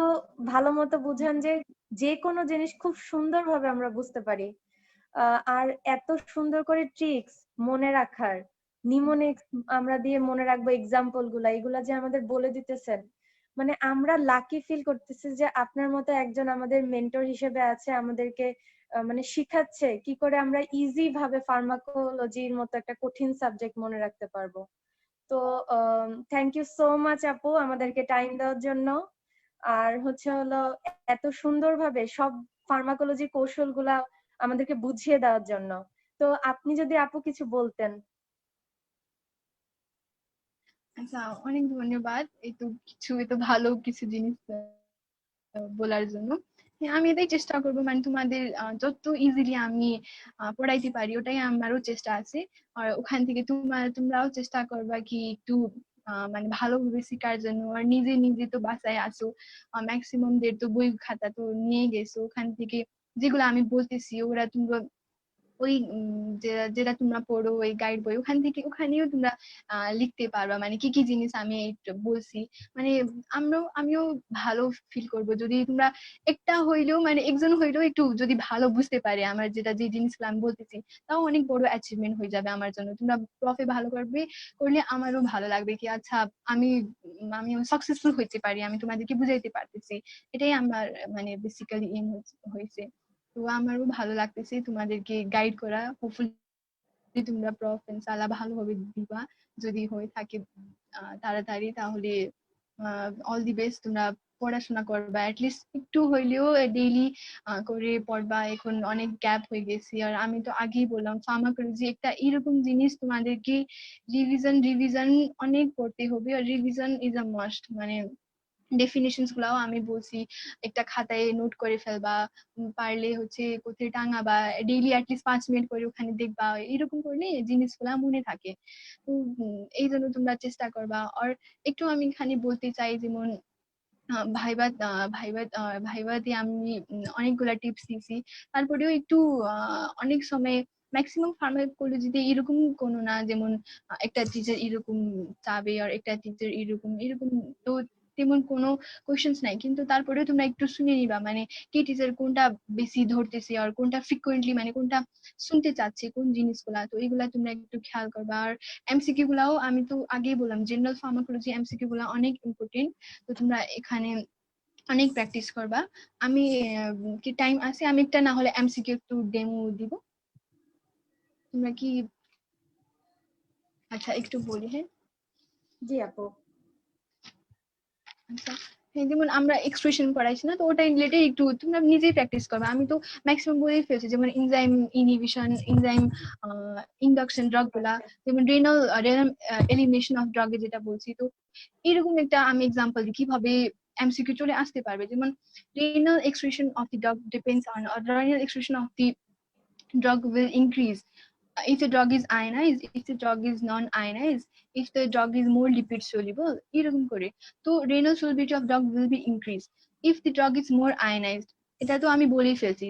ভালো মতো বুঝান যে যে কোনো জিনিস খুব সুন্দরভাবে আমরা বুঝতে পারি। আর এত সুন্দর করে ট্রিক্স মনে রাখার, নিমোনিক্স আমরা দিয়ে মনে রাখবো, এক্সাম্পল গুলা এগুলা যে আমাদের বলে দিতেছেন, মানে আমরা লাকি ফিল করতেছি যে আপনার মতো একজন আমাদের মেন্টর হিসেবে আছে, আমাদেরকে মানে শিখাচ্ছে কি করে আমরা ইজি ভাবে ফার্মাকোলজির মতো একটা কঠিন সাবজেক্ট মনে রাখতে পারবো। তো থ্যাংক ইউ সো মাচ আপু আমাদেরকে টাইম দেওয়ার জন্য, আর হচ্ছে হলো এত সুন্দরভাবে সব ফার্মাকোলজি কৌশলগুলা আমাদেরকে বুঝিয়ে দেওয়ার জন্য। তো আপনি যদি আপু কিছু বলতেন। আচ্ছা, অনেক ধন্যবাদ এই তো কিছু, এই তো ভালো কিছু জিনিস বলার জন্য। হ্যাঁ, আমি এটাই চেষ্টা করবো, মানে তোমাদের যত ইজিলি আমি পড়াইতে পারি ওটাই আমারও চেষ্টা আছে। আর ওখান থেকে তোমরাও চেষ্টা করবা কি একটু মানে ভালোভাবে শেখার জন্য। আর নিজে নিজে তো বাসায় আসো, ম্যাক্সিমাম দের তো বই খাতা তো নিয়ে গেছো, ওখান থেকে যেগুলো আমি বলতেছি ওরা তোমরা ওই যেটা তোমরা পড়ো ওই গাইড বই ওখান থেকে ওখানেও তোমরা লিখতে পারবা মানে কি কি জিনিস আমি একটু বলছি। মানে আমিও ভালো ফিল করব যদি তোমরা একটা হইলেও মানে একজন হইলেও একটু যদি ভালো বুঝতে পারে আমার যে জিনিসগুলো আমি বলতেছি, তাও অনেক বড় অ্যাচিভমেন্ট হয়ে যাবে আমার জন্য। তোমরা প্রফে ভালো করবে করলে আমারও ভালো লাগবে কি আচ্ছা আমি আমিও সাকসেসফুল হইতে পারি, আমি তোমাদেরকে বুঝাইতে পারতেছি। এটাই আমার মানে বেসিক্যালি এম হয়েছে। তো আমারও ভালো লাগতেছে তোমাদেরকে গাইড করা। হোপফুলি তোমরা প্রফ ইনশাআল্লাহ ভালোভাবে দিবা যদি হয়ে থাকে তাড়াতাড়ি। তাহলে অল দি বেস্ট। তোমরা পড়াশোনা করবা অ্যাটলিস্ট একটু হইলেও ডেইলি করে পড়বা। এখন অনেক গ্যাপ হয়ে গেছে। আর আমি তো আগেই বললাম ফার্মাকোলজি একটা এরকম জিনিস তোমাদেরকে রিভিশন রিভিশন অনেক পড়তে হবে। আর রিভিশন ইজ আ মাস্ট। মানে ডেফিনেশনস গুলাও আমি বলছি একটা খাতায় নোট করে ফেলবা। পারলে হচ্ছে কোথায় টাঙাবা, ডেইলি অ্যাটলিস্ট 5 মিনিট করে ওখানে দেখবা। এরকম করলে জিনিসগুলা মনে থাকে। তো এই জন্য তোমরা চেষ্টা করবা। আর একটু আমি এখানে বলতে চাই যেমন ভাইবা ভাইবা ভাইবা দিয়ে আমি অনেকগুলা টিপস দিছি। তারপরেও একটু অনেক সময় ম্যাক্সিমাম ফার্মাকোলজিতে এরকম কোনো না যেমন একটা টিচার এরকম চাবে আর একটা টিচার এরকম এরকম। তো তেমন কোনো কোয়েশ্চেন্স নাই, কিন্তু তারপরেও তোমরা একটু শুনে নিবা মানে কি টিচার কোনটা বেশি ধরতেছে আর কোনটা ফ্রিকুয়েন্টলি মানে কোনটা শুনতে চাচ্ছে কোন জিনিসগুলা। তো এইগুলা তোমরা একটু খেয়াল করবা। আর এমসিকিউ গুলাও আমি তো আগেই বললাম জেনারেল ফার্মাকোলজি এমসিকিউ গুলা অনেক ইম্পর্টেন্ট। তো তোমরা এখানে অনেক প্র্যাকটিস করবা। আমি কি টাইম আছে আমি একটা না হলে এমসিকিউ একটু ডেমো দিব, তোমরা কি? আচ্ছা একটু বলি হ্যাঁ। জি আপু। আচ্ছা হ্যাঁ, যেমন আমরা এক্সপ্রেশন পড়াইছি না, তো ওটা রিলেটেড একটু তোমরা নিজেই প্র্যাকটিস করবে। আমি তো ম্যাক্সিমাম বলেই ফেলছি যেমন enzyme inhibition, enzyme induction drug গুলা, আচ্ছা। যেমন রেনাল এলিমিনেশন অফ ড্রাগ যেটা বলছি। তো এরকম একটা আমি এক্সাম্পল দিই কিভাবে এমসিকিউ চলে আসতে পারবে। যেমন renal excretion of the drug depends on or renal excretion of the drug will increase if the drug is ionized, if the drug is non-ionized, if the drug is more lipid soluble এরকম করে। তো renal solubility of drug will be increased if the drug is more ionized। এটা তো আমি বলেই ফেলছি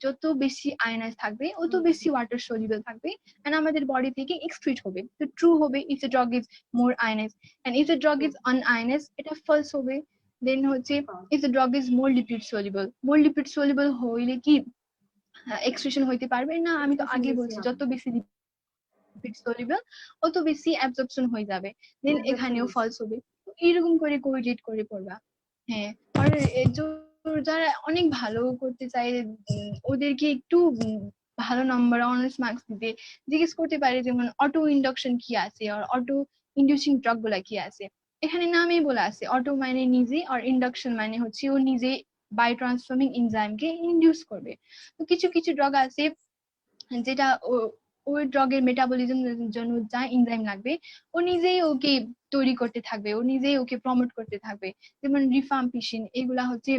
যত বেশি আয়নাইজ থাকবে অত বেশি ওয়াটার সলিউবল থাকবে এন্ড আমাদের বডি থেকে এক্সক্রিট হবে। তো ট্রু হবে if the drug is more ionized, and if the drug is unionized এটা ফলস হবে। দেন হচ্ছে if the drug is more lipid soluble, more lipid soluble হইলে কি এক্সক্রিশন হইতে পারবে না। আমি তো এক্সপ্রেশন আগে বেশি বলছি হবে। যত বেশি লিপিড সলিউবল অত বেশি অ্যাবজর্পশন হয়ে যাবে, দেন অ্যাবজর্পশন এখানেও বেশি। ফলস হবে। তো এইরকম করে কোরিলেট করে পড়বা। হ্যাঁ। আর যারা অনেক ভালো করতে চায় ওদেরকে একটু ভালো নম্বর অনার্স মার্কস দিতে জিজ্ঞেস করতে পারে যেমন অটো ইন্ডাকশন কি আছে আর অটো ইন্ডিউসিং ড্রাগ গুলা কি আছে। এখানে নামেই বলা আছে অটো মানে নিজে আর ইন্ডাকশন মানে হচ্ছে ও নিজে বাই ট্রান্সফর্মিং এনজাইমকে ইন্ডিউস করবে। তো কিছু কিছু ড্রাগ আছে যেটা ওই ড্রাগের মেটাবলিজম জন্য যা এনজাইম লাগবে ও নিজেই ওকে তৈরি করতে থাকবে, ও নিজেই ওকে প্রমোট করতে থাকবে। যেমন রিফাম্পিসিন এগুলা হচ্ছে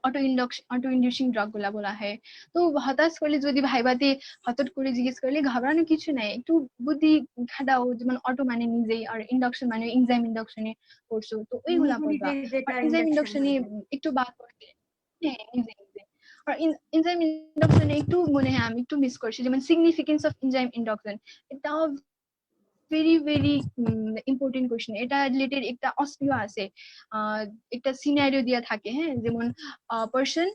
অটো ইন্ডিউসিং ড্রাগ গুলা বলা হয়। তো হতাশ করলে যদি ভাইবাতে হঠাৎ করে জিজ্ঞেস করলে ঘাবড়ানো কিছু নাই, একটু বুদ্ধি খাটাও। যেমন অটো মানে নিজেই আর ইন্ডাকশন মানে এনজাইম ইন্ডাকশনে করছো তো ওইগুলা নিজে পড়বা। নিজে আর যেটা এনজাইম ইন্ডাকশন ইন্ডাকশনে হয়ে যায়। একটু বাদ করতে হ্যাঁ নিজে নিজে। আর এনজাইম ইন্ডাকশনে একটু মনে হয় আমি একটু মিস করছি যেমন সিগনিফিকেন্স অফ এনজাইম ইন্ডাকশন। এটাও ভেরি ভেরি ইম্পর্টেন্ট কোয়েশ্চেন। এটা রিলেটেড একটা অস্ট্রিও আছে আহ একটা সিনারিও দেওয়া থাকে হ্যাঁ। যেমন person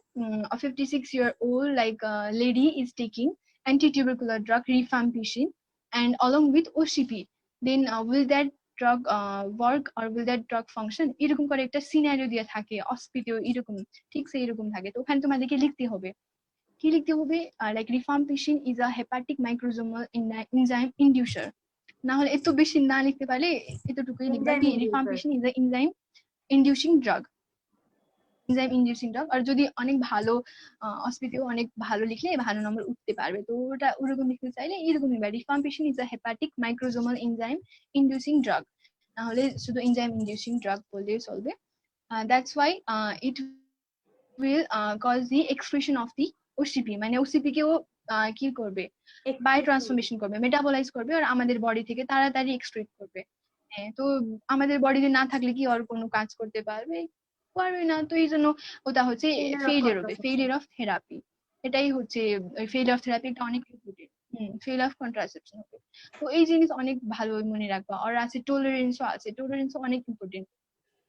of 56 year old like lady is taking anti-tubercular drug rifampicin and along with OCP, then will that drug work or will that drug function এরকম করে একটা সিনারিও দেওয়া থাকে অস্পিটিও এরকম ঠিক সেই এরকম থাকে। তো ওখানে তোমাদেরকে লিখতে হবে কি লিখতে হবে like rifampicin is a hepatic microsomal enzyme inducer. না হলে এত বেশি না লিখতে পারলে এতটুকুই লিখবা এনজাইম কি inducer. Rifampicin is a enzyme inducing drug, enzyme inducing drug. আর যদি অনেক ভালো অস্পিতেও অনেক ভালো লিখলে ভালো নম্বর উঠতে পারবে। তো ওটা ওরকম লিখতে চাইলে এরকম লিখবা rifampicin is a hepatic microsomal enzyme inducing drug. না হলে শুধু এনজাইম ইন্ডিউসিং ড্রাগ বললেও চলবে। That's why it will cause the excretion of the OCP মানে ওসিপি কেও কি করবে বাই এক্সপ্রেস করবে। ট্রান্সফরমেশন করবে, মেটাবলাইজ করবে আর আমাদের বডি থেকে তাড়াতাড়ি এক্সক্রিট করবে। হ্যাঁ। তো আমাদের বডিতে না থাকলে কি আর কোনো কাজ করতে পারবে? পারবে না। তো এই জন্য ওটা হচ্ছে ফেইলিওর অফ ফেইলিয়ার হবে, কন্ট্রাসেপশন। Failure of therapy. এটাই হচ্ছে ওই ফেল অফ থেরাপিটা অনেক ইম্পর্টেন্ট। ফেল অফ কন্ট্রাসেপশন হবে। তো এই জিনিস অনেক ভালো মনে রাখবা। আর আছে টলারেন্সও আছে, টলারেন্সও অনেক ইম্পর্টেন্ট।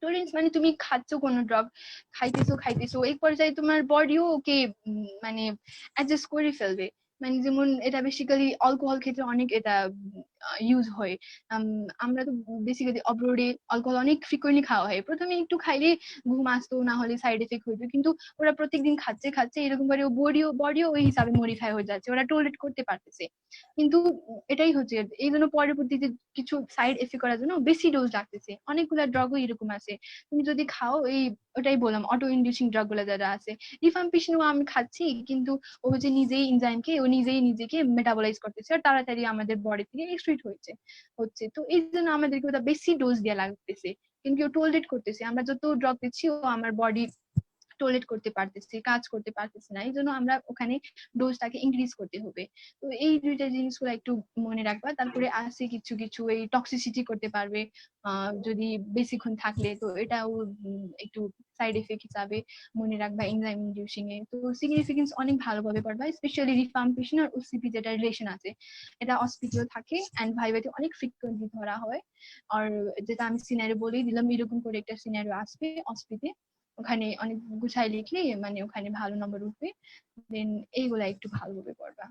টলারেন্স মানে তুমি খাচ্ছ কোনো ড্রাগ, খাইতেছো খাইতেছো এক পর্যায়ে তোমার বডিও ওকে মানে অ্যাডজাস্ট করে ফেলবে। মানে যেমন এটা বেসিক্যালি অ্যালকোহল ক্ষেত্রে অনেক এটা ইউজ হয়। আমরা তো বেসিক্যালি অব্রোডে অ্যালকোহল অনেক ফ্রিকোয়েন্টলি খাওয়া হয়, প্রথমে একটু খাইলে ঘুম আসতো, না হলে সাইড এফেক্ট হইতো, কিন্তু ওরা প্রত্যেকদিন খাচ্ছে খাচ্ছে এরকম করে বডিও ওই হিসাবে মডিফাই হয়ে যাচ্ছে, ওরা টলারেট করতে পারতেছে। কিন্তু এটাই হচ্ছে এই জন্য পরবর্তীতে কিছু সাইড এফেক্ট করার জন্য বেশি ডোজ লাগতেছে। অনেকগুলা ড্রাগও এরকম আছে, তুমি যদি খাও এই ওটাই বললাম অটো ইনডিউসিং ড্রাগ গুলা যারা আছে, রিফাম্পিশনও আমি খাচ্ছি, কিন্তু ও যে নিজেই এনজাইমকে ও নিজেই নিজেকে মেটাবলাইজ করতেছে আর তাড়াতাড়ি আমাদের বডি থেকে এক্সক্রিট হচ্ছে। তো এই জন্য আমাদেরকে ওটা বেশি ডোজ দেওয়া লাগতেছে, কিন্তু কেউ টোলারেট করতেছে। আমরা যত ড্রাগ দিচ্ছি ও আমার বডি টয়লেট করতে পারতেছি, কাজ করতে পারতেছি না, এই জন্য আমরা ওখানে ডোজটাকে ইনক্রিজ করতে হবে। তো এই দুইটা জিনিসগুলো একটু মনে রাখবা। তারপরে আছে কিছু কিছু এই টক্সিসিটি করতে পারবে যদি বেশিক্ষণ থাকলে, তো এটাও একটু সাইড এফেক্ট হিসাবে মনে রাখবা এনজাইম ইনডিউসিং এ। তো সিগনিফিকেন্স অনেক ভালোভাবে পারবা, স্পেশালি রিফাম্পিশন আর ওসিপি যেটা রিলেশন আছে, এটা অস্পিটিও থাকে এন্ড ভাইভাতে অনেক ফ্রিকোয়েন্টলি ধরা হয়। আর যেটা আমি সিনারিও বলেই দিলাম, এরকম করে একটা সিনারিও আসবে অস্পিতে, ওখানে অনেক গুছাই লিখলে মানে ওখানে ভালো নম্বর উঠবে। দেন এইগুলা একটু ভালোভাবে পড়বা।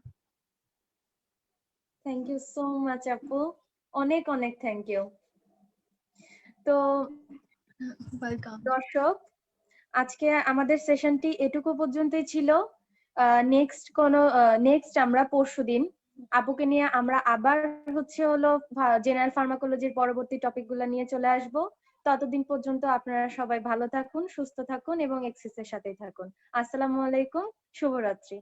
থ্যাংক ইউ সো মাচ আপু, অনেক অনেক থ্যাংক ইউ। তো ওয়েলকাম। দর্শক, আজকে আমাদের সেশনটি এটুকু পর্যন্তই ছিল। নেক্সট আমরা পরশুদিন আপুকে নিয়ে আমরা আবার হলো জেনারেল ফার্মাকোলজির পরবর্তী টপিকগুলো নিয়ে চলে আসব। ততদিন পর্যন্ত আপনারা সবাই ভালো থাকুন, সুস্থ থাকুন এবং এক্সিসের সাথেই থাকুন। আসসালামু আলাইকুম, শুভরাত্রি।